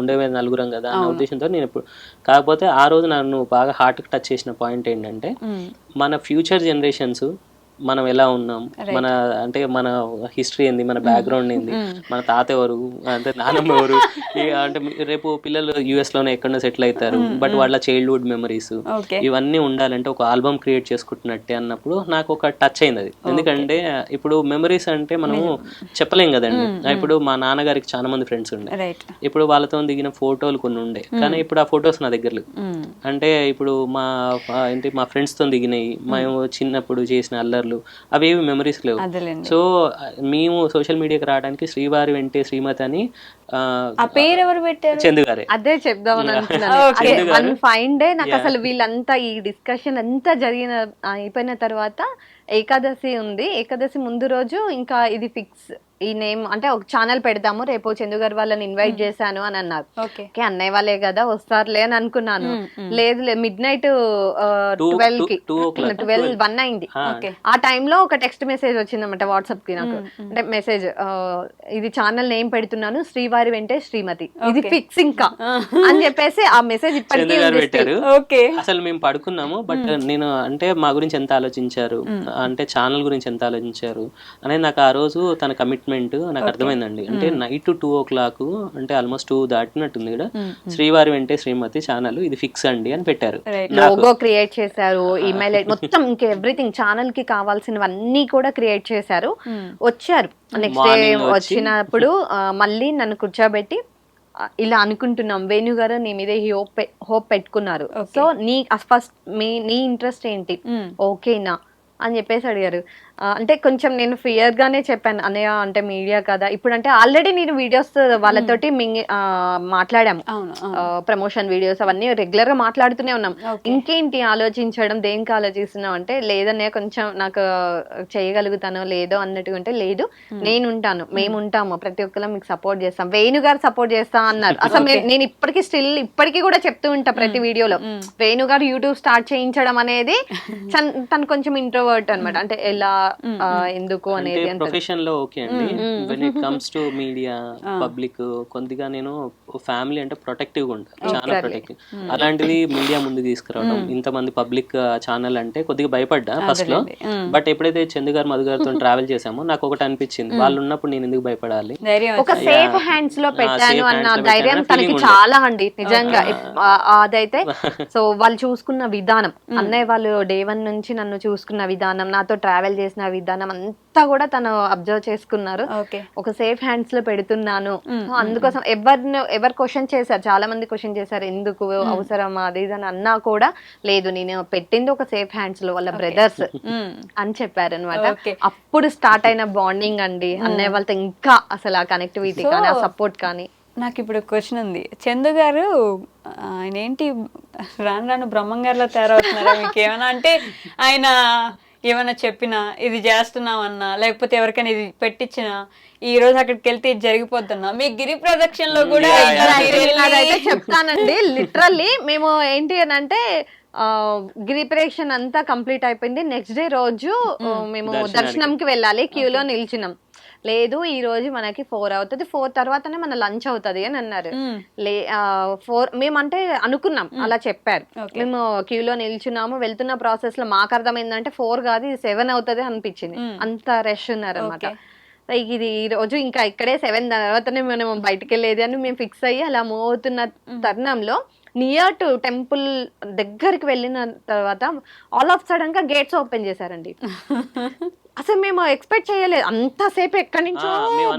ఉండవే నలుగురం కదా అన్న ఉద్దేశంతో నేను ఇప్పుడు. కాకపోతే ఆ రోజు నన్ను బాగా హార్ట్కి టచ్ చేసిన పాయింట్ ఏంటంటే, మన ఫ్యూచర్ జనరేషన్స్ మనం ఎలా ఉన్నాం, మన అంటే మన హిస్టరీ ఏంది, మన బ్యాక్గ్రౌండ్ ఏంది, మన తాత ఎవరు, అంటే నాన్నమ్మ ఎవరు, అంటే రేపు పిల్లలు యుఎస్ లోనే ఎక్కడో సెటిల్ అవుతారు, బట్ వాళ్ళ చైల్డ్హుడ్ మెమరీస్ ఇవన్నీ ఉండాలంటే ఒక ఆల్బమ్ క్రియేట్ చేసుకుంటున్నట్టే అన్నప్పుడు నాకు ఒక టచ్ అయింది అది. ఎందుకంటే ఇప్పుడు మెమరీస్ అంటే మనము చెప్పలేం కదండి. ఇప్పుడు మా నాన్నగారికి చాలా మంది ఫ్రెండ్స్ ఉండే, ఇప్పుడు వాళ్ళతో దిగిన ఫోటోలు కొన్ని ఉండే, కానీ ఇప్పుడు ఆ ఫొటోస్ నా దగ్గర లేవు. అంటే ఇప్పుడు మా ఫ్రెండ్స్ తో దిగినాయి, మేము చిన్నప్పుడు చేసిన అల్లర్లు అవేవి మెమరీస్ లేవు. సో మేము సోషల్ మీడియాకి రావడానికి శ్రీవారి వెంటే శ్రీమతి అని పేరు ఎవరు పెట్టారు? చందు గారే. అదే చెప్దామని అనుకున్నాను. వన్ ఫైన్ డే నాకు అసలు వీళ్ళంతా ఈ డిస్కషన్ అంతా అయిపోయిన తర్వాత ఏకాదశి ఉంది, ఏకాదశి ముందు రోజు ఇంకా ఇది ఫిక్స్, ఈ నేమ్ అంటే ఒక ఛానల్ పెడదాము, రేపు చందు గారు వాళ్ళని ఇన్వైట్ చేశాను అని అన్నారు. ఓకే అన్నయ్య వాళ్ళే కదా వస్తారులే అని అనుకున్నాను. లేదు మిడ్-నైట్ 12-1 అయింది. ఆ టైంలో ఒక టెక్స్ట్ మెసేజ్ వచ్చిందన్నమాట వాట్సాప్ కి నాకు, అంటే మెసేజ్, ఇది ఛానల్ నేమ్ పెడుతున్నాను శ్రీవారి వెంటే శ్రీమతి, ఇది ఫిక్స్ ఇంకా అని చెప్పేసి ఆ మెసేజ్ ఇప్పటికీ పెట్టారు. అసలు మేము పడుకున్నాము, బట్ నేను అంటే మా గురించి ఎంత ఆలోచించారు, అంటే ఛానల్ గురించి ఎంత ఆలోచించారు అనేది నాకు ఆ రోజు తన కమిట్మెంట్ అనౌన్స్మెంట్ నాకు అర్థమైందండి. అంటే నైట్ 2 o'clock అంటే ఆల్మోస్ట్ 2 దాటినట్టుంది ఇక్కడ, శ్రీవారి వెంటే శ్రీమతి ఛానల్ ఇది ఫిక్స్ అండి అని పెట్టారు. లోగో క్రియేట్ చేశారు, ఈమెయిల్ మొత్తం ఇంకా ఎవ్రీథింగ్ ఛానల్ కి కావాల్సినవన్నీ కూడా క్రియేట్ చేశారు. వచ్చారు నెక్స్ట్ డే వచ్చినప్పుడు మళ్ళీ నన్ను కూర్చోబెట్టి ఇలా అనుకుంటున్నాం, వేణు గారు నీ మీద హోప్ పెట్టుకున్నారు, సో నీ ఫస్ట్ నీ ఇంట్రెస్ట్ ఏంటి, ఓకేనా అని చెప్పేసి అడిగారు. అంటే కొంచెం నేను ఫియర్ గానే చెప్పాను, అన్నయ్య అంటే మీడియా కదా ఇప్పుడు, అంటే ఆల్రెడీ నేను వీడియోస్ వాళ్ళతోటి మాట్లాడాము, ప్రమోషన్ వీడియోస్ అవన్నీ రెగ్యులర్ గా మాట్లాడుతూనే ఉన్నాం. ఇంకేంటి ఆలోచించడం, దేనికి ఆలోచిస్తున్నాం అంటే, లేదన్నయ్య కొంచెం నాకు చేయగలుగుతానో లేదో అన్నట్టుగా ఉంటే, లేదు నేను ఉంటాను, మేము ఉంటాము, ప్రతి ఒక్కరు మీకు సపోర్ట్ చేస్తాం, వేణు గారు సపోర్ట్ చేస్తా అన్నారు. అసలు నేను ఇప్పటికీ కూడా చెప్తూ ఉంటా ప్రతి వీడియోలో, వేణు గారు యూట్యూబ్ స్టార్ట్ చేయించడం అనేది తను కొంచెం ఇంట్రోవర్ట్ అన్నమాట, అంటే ఎలా ఎందుకు అనేది ప్రొఫెషన్ లో ఓకే అండి. When it comes to media public కొద్దిగా నేను ఫ్యామిలీ అంటే ప్రొటెక్టివ్ గా ఉంటాను, చాలా ప్రొటెక్టివ్. అలాంటిది మీడియా ముందు తీసుకురావడం, ఇంతమంది పబ్లిక్ ఛానల్ అంటే కొద్దిగా భయపడ్డా ఫస్ట్ లో. బట్ ఎప్పుడైతే చందు గారు మధు గారితో ట్రావెల్ చేసామో నాకు ఒకటి అనిపించింది, వాళ్ళు ఉన్నప్పుడు నేను ఎందుకు భయపడాలి, ఒక సేఫ్ హ్యాండ్స్ లో పెట్టాను అన్న ధైర్యం తనకి చాలా అండి నిజంగా. అదైతే సో వాళ్ళు చూసుకున్న విధానం, అన్నయ్య వాళ్ళు డే 1 నుంచి నన్ను చూసుకున్న విధానం, నాతో ట్రావెల్ చేసిన విధానం అంతా కూడా తను అబ్జర్వ్ చేసుకున్నారు. ఒక సేఫ్ హ్యాండ్స్ లో పెడుతున్నాను, అందుకోసం ఎవరు క్వశ్చన్ చేశారు, చాలా మంది క్వశ్చన్ చేశారు, ఎందుకు అవసరం అది ఇది అని అన్నా కూడా, లేదు నేను పెట్టింది ఒక సేఫ్ హ్యాండ్స్ లో, వాళ్ళ బ్రదర్స్ అని చెప్పారు అనమాట. అప్పుడు స్టార్ట్ అయిన బాండింగ్ అండి అన్నయ్య వాళ్ళతో, ఇంకా అసలు ఆ కనెక్టివిటీ కానీ ఆ సపోర్ట్ కానీ. నాకు ఇప్పుడు క్వశ్చన్ ఉంది, చందు గారు ఆయన ఏంటి రాను రాను బ్రహ్మంగారిలో తయారవుతున్నారా మీకు ఏమైనా, అంటే ఆయన ఏమైనా చెప్పినా ఇది చేస్తున్నామన్నా, లేకపోతే ఎవరికైనా ఇది పెట్టించినా, ఈ రోజు అక్కడికి వెళ్తే ఇది జరిగిపోతున్నా, మీ గిరి ప్రదక్షిణలో కూడా అదైతే చెప్తానండి. లిటరల్లీ మేము ఏంటి అని అంటే గిరి ప్రదక్షిణ అంతా కంప్లీట్ అయిపోయింది. నెక్స్ట్ డే రోజు మేము దర్శనంకి వెళ్ళాలి, క్యూలో నిల్చున్నాం. లేదు ఈ రోజు మనకి 4 అవుతుంది, 4 తర్వాతనే మన లంచ్ అవుతుంది అని అన్నారు. 4 మేమంటే అనుకున్నాం, అలా చెప్పారు. మేము క్యూలో నిల్చున్నాము, వెళ్తున్న ప్రాసెస్ లో మాకు అర్థమైందంటే 4 కాదు ఇది 7 అవుతుంది అనిపించింది, అంత రష్ ఉన్నారు అనమాట. ఇది ఈ రోజు ఇంకా ఇక్కడే 7 తర్వాతనే మనం బయటకు వెళ్ళేది అని మేము ఫిక్స్ అయ్యి అలా మూవ్ అవుతున్న తరుణంలో నియర్ టు టెంపుల్ దగ్గరికి వెళ్ళిన తర్వాత ఆల్ ఆఫ్ సడన్ గా గేట్స్ ఓపెన్ చేశారండి. అసలు మేము ఎక్స్పెక్ట్ చేయలేదు, అంతసేపు ఎక్కడి నుంచో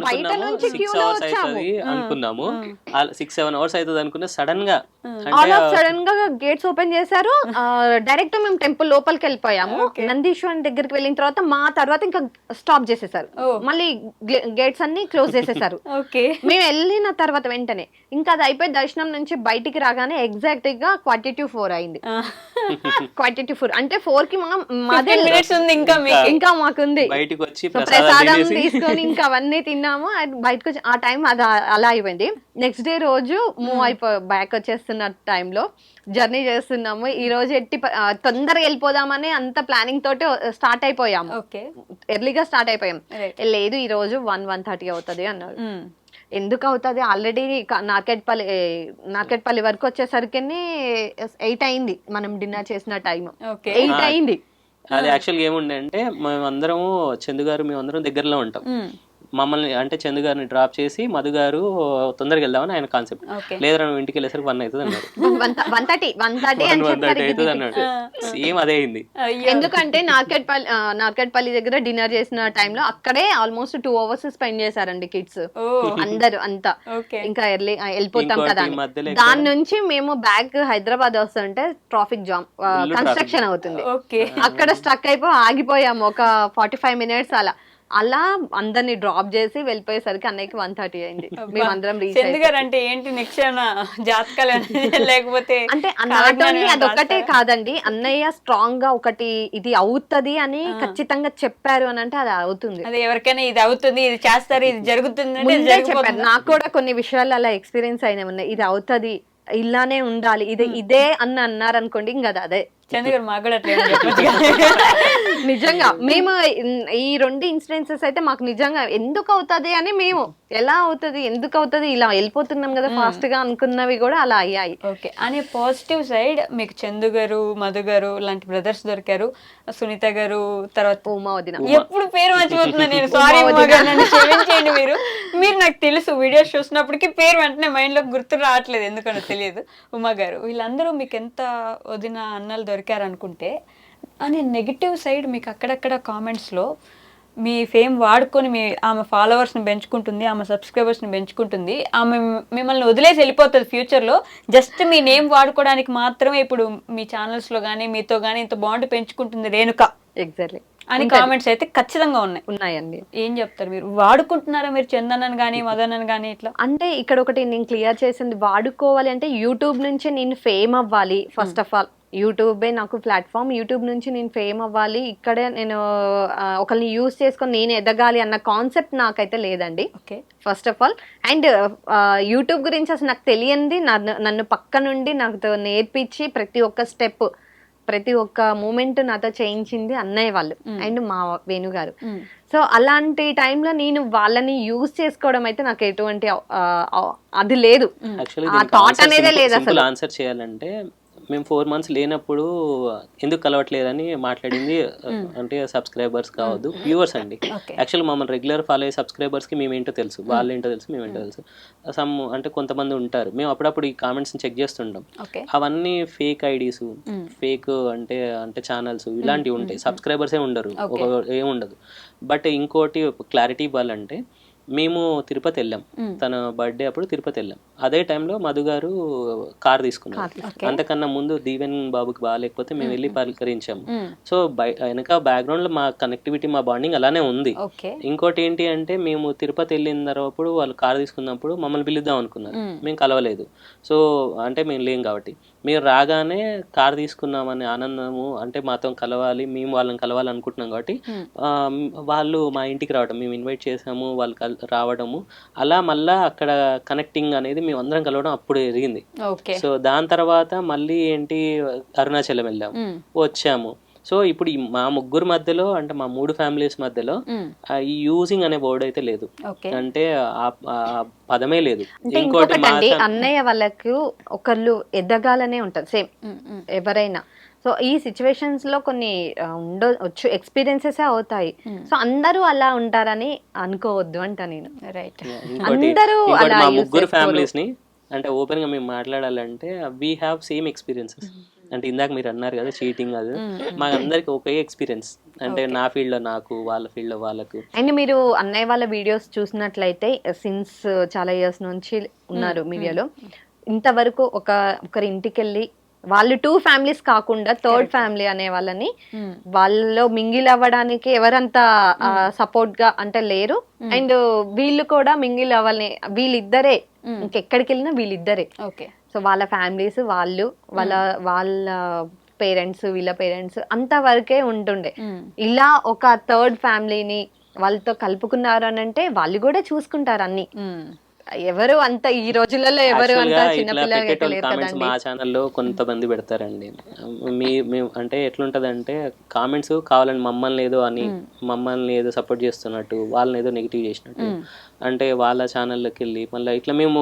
బయట నుంచి క్యూలో వచ్చాము అనుకున్నాము, 6-7 hours అవుతుంది అనుకున్నా, సడన్ గా గేట్స్ ఓపెన్ చేశారు. డైరెక్ట్ మేము టెంపుల్ లోపలికి వెళ్ళిపోయాము. నందీశ్వరం దగ్గరికి వెళ్ళిన తర్వాత మా తర్వాత ఇంకా స్టాప్ చేసేసారు, మళ్ళీ గేట్స్ అన్ని క్లోజ్ చేసేసారు. మేము వెళ్ళిన తర్వాత వెంటనే ఇంకా అది అయిపోయి దర్శనం నుంచి బయటికి రాగానే ఎగ్జాక్ట్ గా 4:45 అయింది. 4:45 అంటే 4 కి ఇంకా మాకు బయటకు వచ్చి ప్రసాదం తీసుకొని ఇంకా అవన్నీ తిన్నాము. బయటకు వచ్చి ఆ టైం అది అలా అయిపోయింది. నెక్స్ట్ డే రోజు మూవ్ బ్యాక్ వచ్చేస్తున్న టైంలో జర్నీ చేస్తున్నాము. ఈ రోజు తొందరగా వెళ్ళిపోదామని అంత ప్లానింగ్ తోటి స్టార్ట్ అయిపోయాము, ఎర్లీగా స్టార్ట్ అయిపోయాం. లేదు ఈ రోజు 1-1:30 అవుతుంది అన్నారు. ఎందుకు అవుతుంది, ఆల్రెడీ నార్కెట్పల్లి వరకు వచ్చేసరికి 8 అయింది, మనం డిన్నర్ చేసిన టైం 8 అయింది. అది యాక్చువల్గా ఏముండే అంటే మేమందరము చందు గారు మేమందరం దగ్గరలో ఉంటాం, మమ్మల్ని అంటే చందు గారిని డ్రాప్ చేసి మధు గారు తొందరగా వెళ్దామని ఆయన కాన్సెప్ట్. లేదా నువ్వు ఇంటికి వెళ్ళేసరికి 1 అవుతుంది అన్నారు, 1:30 అవుతుంది అన్నాడు. సేమ్ అదే అయింది. ఎందుకంటే నార్కెట్పల్లి దగ్గర డిన్నర్ చేసిన టైంలో అక్కడే ఆల్మోస్ట్ 2 hours స్పెండ్ చేశారండి కిడ్స్ అందరు అంతా. ఇంకా ఎర్లీ వెళ్ళిపోతాం కదా, దాని నుంచి మేము బ్యాక్ హైదరాబాద్ వస్తుంటే ట్రాఫిక్ జామ్, కన్స్ట్రక్షన్ అవుతుంది, అక్కడ స్ట్రక్ అయిపోయి ఆగిపోయాము ఒక 45 minutes. అలా అందరిని డ్రాప్ చేసి వెళ్ళిపోయేసరికి అన్నయ్యకి 1:30 అయింది. మేమందరం రీచ్ అయ్యాం. అంటే ఏంటి నెక్స్ట్ జాతకాలు లేకపోతే అంటే అదొక్కటే కాదండి, అన్నయ్య స్ట్రాంగ్ గా ఒకటి ఇది అవుతుంది అని ఖచ్చితంగా చెప్పారు అని అంటే అది అవుతుంది. అది ఎవరికైనా ఇది అవుతుంది, ఇది చేస్తారు, ఇది జరుగుతుంది చెప్పారు. నాకు కూడా కొన్ని విషయాలు అలా ఎక్స్పీరియన్స్ అయినా ఉన్నాయి, ఇది అవుతుంది, ఇలానే ఉండాలి, ఇదే అని అన్నారు అనుకోండి, ఇంకా అదే చందు గారు మాకు కూడా అట్లా చెప్పొచ్చు కదా. నిజంగా మేము ఈ 2 ఇన్సిడెన్సెస్ అయితే మాకు నిజంగా ఎందుకు అవుతుంది అని మేము ఎలా అవుతుంది ఎందుకు అవుతుంది ఇలా వెళ్ళిపోతున్నాం కదా ఫాస్ట్ గా అనుకున్నవి కూడా అలా అయ్యాయి. ఓకే, అనే పాజిటివ్ సైడ్ మీకు చందు గారు, మధు గారు లాంటి బ్రదర్స్ దొరికారు, సునీత గారు, తర్వాత ఉమా వదిన. ఎప్పుడు పేరు మర్చిపోతున్నా నేను, సారీ ఉమా గారు, నన్ను క్షమించేయండి. మీరు నాకు తెలుసు, వీడియోస్ చూసినప్పటికీ పేరు వెంటనే మైండ్ లో గుర్తు రావట్లేదు, ఎందుకనో తెలియదు. ఉమా గారు, వీళ్ళందరూ మీకు ఎంత వదిన అన్నలు దొరికారు అనుకుంటే, అనే నెగిటివ్ సైడ్ మీకు అక్కడక్కడ కామెంట్స్లో మీ ఫేమ్ వాడుకొని ఆమె ఫాలోవర్స్ని పెంచుకుంటుంది, ఆమె సబ్స్క్రైబర్స్ని పెంచుకుంటుంది, ఆమె మిమ్మల్ని వదిలేసి వెళ్ళిపోతుంది ఫ్యూచర్లో, జస్ట్ మీ నేమ్ వాడుకోవడానికి మాత్రమే ఇప్పుడు మీ ఛానల్స్లో కానీ మీతో కానీ ఇంత బాండ్ పెంచుకుంటుంది రేణుక ఎగ్జాక్ట్లీ అని కామెంట్స్ అయితే ఖచ్చితంగా ఉన్నాయండి. ఏం చెప్తారు మీరు? వాడుకుంటున్నారా మీరు చందనని కానీ మదనని కానీ ఇట్లా? అంటే ఇక్కడ ఒకటి నేను క్లియర్ చేసింది, వాడుకోవాలి అంటే యూట్యూబ్ నుంచి నేను ఫేమ్ అవ్వాలి. ఫస్ట్ ఆఫ్ ఆల్ యూట్యూబే నాకు ప్లాట్ఫామ్, యూట్యూబ్ నుంచి నేను ఫేమ్ అవ్వాలి, ఇక్కడే నేను ఒకరిని యూజ్ చేసుకొని నేను ఎదగాలి అన్న కాన్సెప్ట్ నాకైతే లేదండి. Okay, first of all. And YouTube గురించి అసలు నాకు తెలియంది, నన్ను పక్క నుండి నాకు నేర్పించి ప్రతి ఒక్క స్టెప్ ప్రతి ఒక్క మూమెంట్ నాతో చేయించింది అన్నయ్య వాళ్ళు అండ్ మా వేణుగారు. సో అలాంటి టైంలో నేను వాళ్ళని యూజ్ చేసుకోవడం అయితే నాకు ఎటువంటి అది లేదు, ఆ థాట్ అనేదే లేదు అసలు. ఆన్సర్ చేయాలంటే మేము 4 months లేనప్పుడు ఎందుకు కలవట్లేదని మాట్లాడింది అంటే సబ్స్క్రైబర్స్ కావద్దు, వ్యూవర్స్ అండి. యాక్చువల్లీ మమ్మల్ని రెగ్యులర్ ఫాలో అయ్యే సబ్స్క్రైబర్స్కి మేమేంటో తెలుసు, వాళ్ళు ఏంటో తెలుసు, మేమేంటో తెలుసు. అంటే కొంతమంది ఉంటారు, మేము అప్పుడప్పుడు ఈ కామెంట్స్ని చెక్ చేస్తుంటాం, అవన్నీ ఫేక్ ఐడీస్, ఫేక్ అంటే ఛానల్స్ ఇలాంటివి ఉంటాయి, సబ్స్క్రైబర్సే ఉండరు, ఏముండదు. బట్ ఇంకోటి క్లారిటీ ఇవ్వాలంటే, మేము తిరుపతి వెళ్ళాం, తన బర్త్డే అప్పుడు తిరుపతి వెళ్ళాం. అదే టైంలో మధు గారు కార్ తీసుకున్నారు. అంతకన్నా ముందు దీవెన్ బాబుకి బాగాలేకపోతే మేము వెళ్ళి పలకరించాము. సో వెనక బ్యాక్గ్రౌండ్ లో మా కనెక్టివిటీ, మా బాండింగ్ అలానే ఉంది. ఇంకోటి ఏంటి అంటే, మేము తిరుపతి వెళ్ళిన తర్వాత వాళ్ళు కార్ తీసుకున్నప్పుడు మమ్మల్ని పిలుద్దాం అనుకున్నారు, మేము కలవలేదు. సో అంటే మేము లేం కాబట్టి, మీరు రాగానే కార్ తీసుకున్నామనే ఆనందము, అంటే మాతో కలవాలి, మేము వాళ్ళని కలవాలనుకుంటున్నాం కాబట్టి వాళ్ళు మా ఇంటికి రావడం, మేము ఇన్వైట్ చేసాము, వాళ్ళు రావడము, అలా మళ్ళా అక్కడ కనెక్టింగ్ అనేది మేము అందరం కలవడం అప్పుడు జరిగింది. సో దాని తర్వాత మళ్ళీ ఏంటి అరుణాచలం వెళ్ళాము, వచ్చాము. సో ఇప్పుడు మా ముగ్గురు మధ్యలో, అంటే మా 3 ఫ్యామిలీస్ మధ్యలో ఈ యూజింగ్ అనే వర్డ్ అయితే లేదు, అంటే ఆ పదమే లేదు. ఇంకోటి అన్నయ్య వాళ్ళకు ఒకళ్ళు ఎదగాలనే ఉంటది సేమ్ ఎవరైనా. సో ఈ సిచ్యువేషన్స్ లో కొన్ని ఉండొచ్చు, ఎక్స్పీరియన్సెస్ అవుతాయి. సో అందరూ అలా ఉంటారని అనుకోవద్దు అంట నేను. రైట్, అందరూ అలా మా ముగ్గురు ఫ్యామిలీస్ ని అంటే ఓపెన్ గా మేము మాట్లాడాలంటే, వీ హ్యావ్ సేమ్ ఎక్స్పీరియన్సెస్. అంటే ఇందాక మీరు అన్నారు కదా చీటింగ్, అది మా అందరికి ఒకే ఎక్స్పీరియన్స్. అంటే నా ఫీల్డ్ లో నాకు, వాళ్ళ ఫీల్డ్ లో వాళ్ళకు. అండ్ మీరు అన్నయ్య వాళ్ళ వీడియోస్ చూసినట్లయితే సిన్స్ చాలా ఇయర్స్ నుంచి ఉన్నారు మీడియాలో, ఇంతవరకు ఒకరి ఇంటికి వెళ్ళి వాళ్ళు 2 ఫ్యామిలీస్ కాకుండా 3rd ఫ్యామిలీ అనే వాళ్ళని వాళ్ళలో మింగిల్ అవ్వడానికి ఎవరంతా సపోర్ట్ గా అంటే లేరు. అండ్ వీళ్ళు కూడా మింగిల్ అవ్వాలని, వీళ్ళిద్దరే ఇంకెక్కడికి వెళ్ళినా వీళ్ళిద్దరే. సో వాళ్ళ ఫ్యామిలీస్, వాళ్ళ పేరెంట్స్, వీళ్ళ పేరెంట్స్ అంతవరకే ఉంటుండే. ఇలా ఒక 3rd ఫ్యామిలీని వాళ్ళతో కలుపుకున్నారు అని అంటే వాళ్ళు కూడా చూసుకుంటారు అన్ని. ఎవరు అంత ఈ రోజులలో ఎవరు అంత చిన్నపిల్లలు మా ఛానల్లో కొంతమంది పెడతారండి. మేము అంటే ఎట్లుంటదంటే, కామెంట్స్ కావాలని మమ్మల్ని ఏదో సపోర్ట్ చేస్తున్నట్టు, వాళ్ళని ఏదో నెగిటివ్ చేసినట్టు, అంటే వాళ్ళ ఛానల్లోకి వెళ్ళి మళ్ళీ ఇట్లా మేము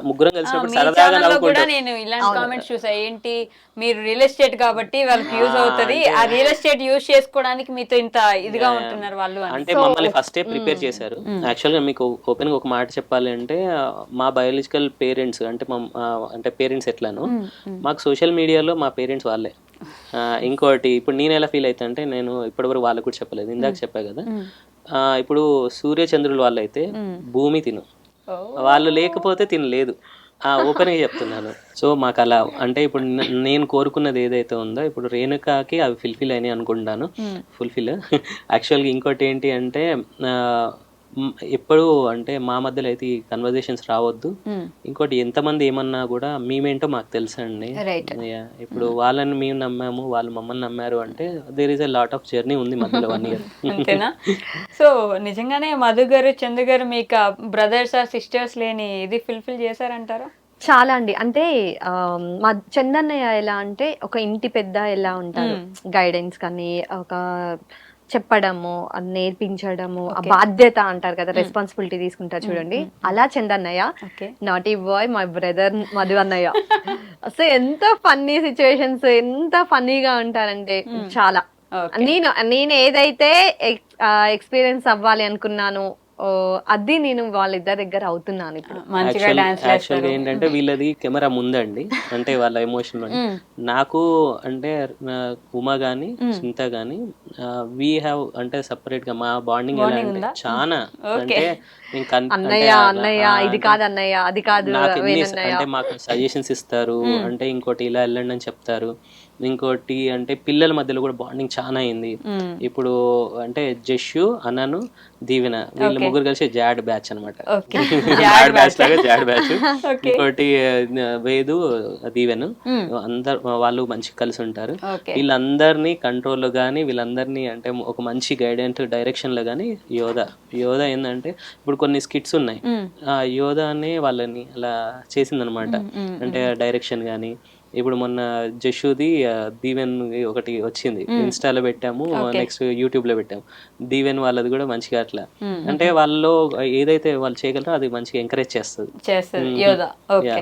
ముగ్గురం కలిసినప్పుడు సరదాగా కూడా నేను ఇలాంటి కామెంట్స్ చూసా. ఏంటి, మీరు రియల్ ఎస్టేట్ కాబట్టి వాళ్ళకి యూజ్ అవుతుంది, ఆ రియల్ ఎస్టేట్ యూజ్ చేసుకోవడానికి మీతో ఇంత ఇదిగా ఉంటున్నారు వాళ్ళు అంటే మమ్మల్ని ఫస్టే ప్రిపేర్ చేశారు. యాక్చువల్ గా మీకు ఓపెన్ గా ఒక మాట చెప్పాలి అంటే, మా బయాలజికల్ పేరెంట్స్ అంటే పేరెంట్స్ ఎట్లానో, మాకు సోషల్ మీడియాలో మా పేరెంట్స్ వాళ్ళే. ఇంకోటి ఇప్పుడు నేను ఎలా ఫీల్ అవుతా అంటే, నేను ఇప్పటివరకు వాళ్ళకు కూడా చెప్పలేదు, ఇందాక చెప్పా కదా, ఇప్పుడు సూర్య చంద్రులు వాళ్ళు అయితే భూమి తిను, వాళ్ళు లేకపోతే తినలేదు, ఓపెన్గా చెప్తున్నాను. సో మాకు అలా అంటే ఇప్పుడు నేను కోరుకున్నది ఏదైతే ఉందో, ఇప్పుడు రేణుకాకి అవి ఫుల్ఫిల్ అయినాయి అనుకుంటాను. ఫుల్ఫిల్ యాక్చువల్గా ఇంకోటి ఏంటి అంటే, ఎప్పుడు అంటే మా మధ్యలో అయితే ఈ కన్వర్జేషన్స్ రావద్దు. ఇంకోటి ఎంతమంది ఏమన్నా కూడా మేమేంటో మాకు తెలుసండి. ఇప్పుడు వాళ్ళని మేము నమ్మాము, వాళ్ళు మమ్మల్ని నమ్మారు అంటే there is a lot of journey ఉంది మధ్యలో 1 year. అంతేనా? సో నిజంగానే మధు గారు, చందు గారు మీకు బ్రదర్స్ ఆర్ సిస్టర్స్ లేని ఇది ఫుల్ఫిల్ చేశారంటారా? చాలా అండి. అంటే మా చందన్నయ్య ఎలా అంటే ఒక ఇంటి పెద్ద ఎలా ఉంటారు, గైడెన్స్ కానీ ఒక చెప్పడము, అది నేర్పించడము, ఆ బాధ్యత అంటారు కదా, రెస్పాన్సిబిలిటీ తీసుకుంటారు చూడండి, అలా చందన్నయ్య. Naughty boy my brother Madhu అన్నయ్య. అసలు ఎంత ఫన్నీ సిచ్యువేషన్స్, ఎంత ఫన్నీగా ఉంటారంటే చాలా. నేను ఏదైతే ఎక్స్పీరియన్స్ అవ్వాలి అనుకున్నాను అది నేను వాళ్ళిద్దరి దగ్గర అవుతున్నాను ఇప్పుడు. యాక్చువల్గా ఏంటంటే వీళ్ళది కెమెరా ముందండి, అంటే వాళ్ళ ఎమోషన్ నాకు అంటే ఉమా గానీ చింత గానీ వీ హ్యావ్ అంటే సపరేట్ గా మా బాండింగ్ ఎలా అంటే చాలా అంటే అన్నయ్య అన్నయ్య ఇది కాదు అన్నయ్య అది కాదు నాకు అంటే మాకు సజెషన్స్ ఇస్తారు, అంటే ఇంకోటి ఇలా వెళ్ళండి అని చెప్తారు, ఇంకోటి అంటే పిల్లల మధ్యలో కూడా బాండింగ్ చాలా అయింది. ఇప్పుడు అంటే జషు అన్నను దీవెన వీళ్ళు ముగ్గురు కలిసి జాడ్ బ్యాచ్ అనమాట, జాడ్ బ్యాచ్ లాగా జాడ్ బ్యాచ్. ఇంకోటి వేదు దీవెను అందరు వాళ్ళు మంచి కలిసి ఉంటారు. వీళ్ళందరినీ కంట్రోల్ లో గానీ వీళ్ళందరినీ అంటే ఒక మంచి గైడెన్స్ డైరెక్షన్ లో గానీ యోధ ఏంటంటే ఇప్పుడు కొన్ని స్కిట్స్ ఉన్నాయి, ఆ యోధ అనే వాళ్ళని అలా చేసిందనమాట, అంటే డైరెక్షన్ గానీ. ఇప్పుడు మొన్న జషుది దీవెన్ ఒకటి వచ్చింది, ఇన్స్టాలో పెట్టాము, నెక్స్ట్ యూట్యూబ్ లో పెట్టాము. దీవెన్ వాళ్ళది కూడా మంచిగా అట్లా అంటే వాళ్ళు ఏదైతే వాళ్ళు చేయగలరో అది మంచిగా ఎంకరేజ్ చేస్తుంది.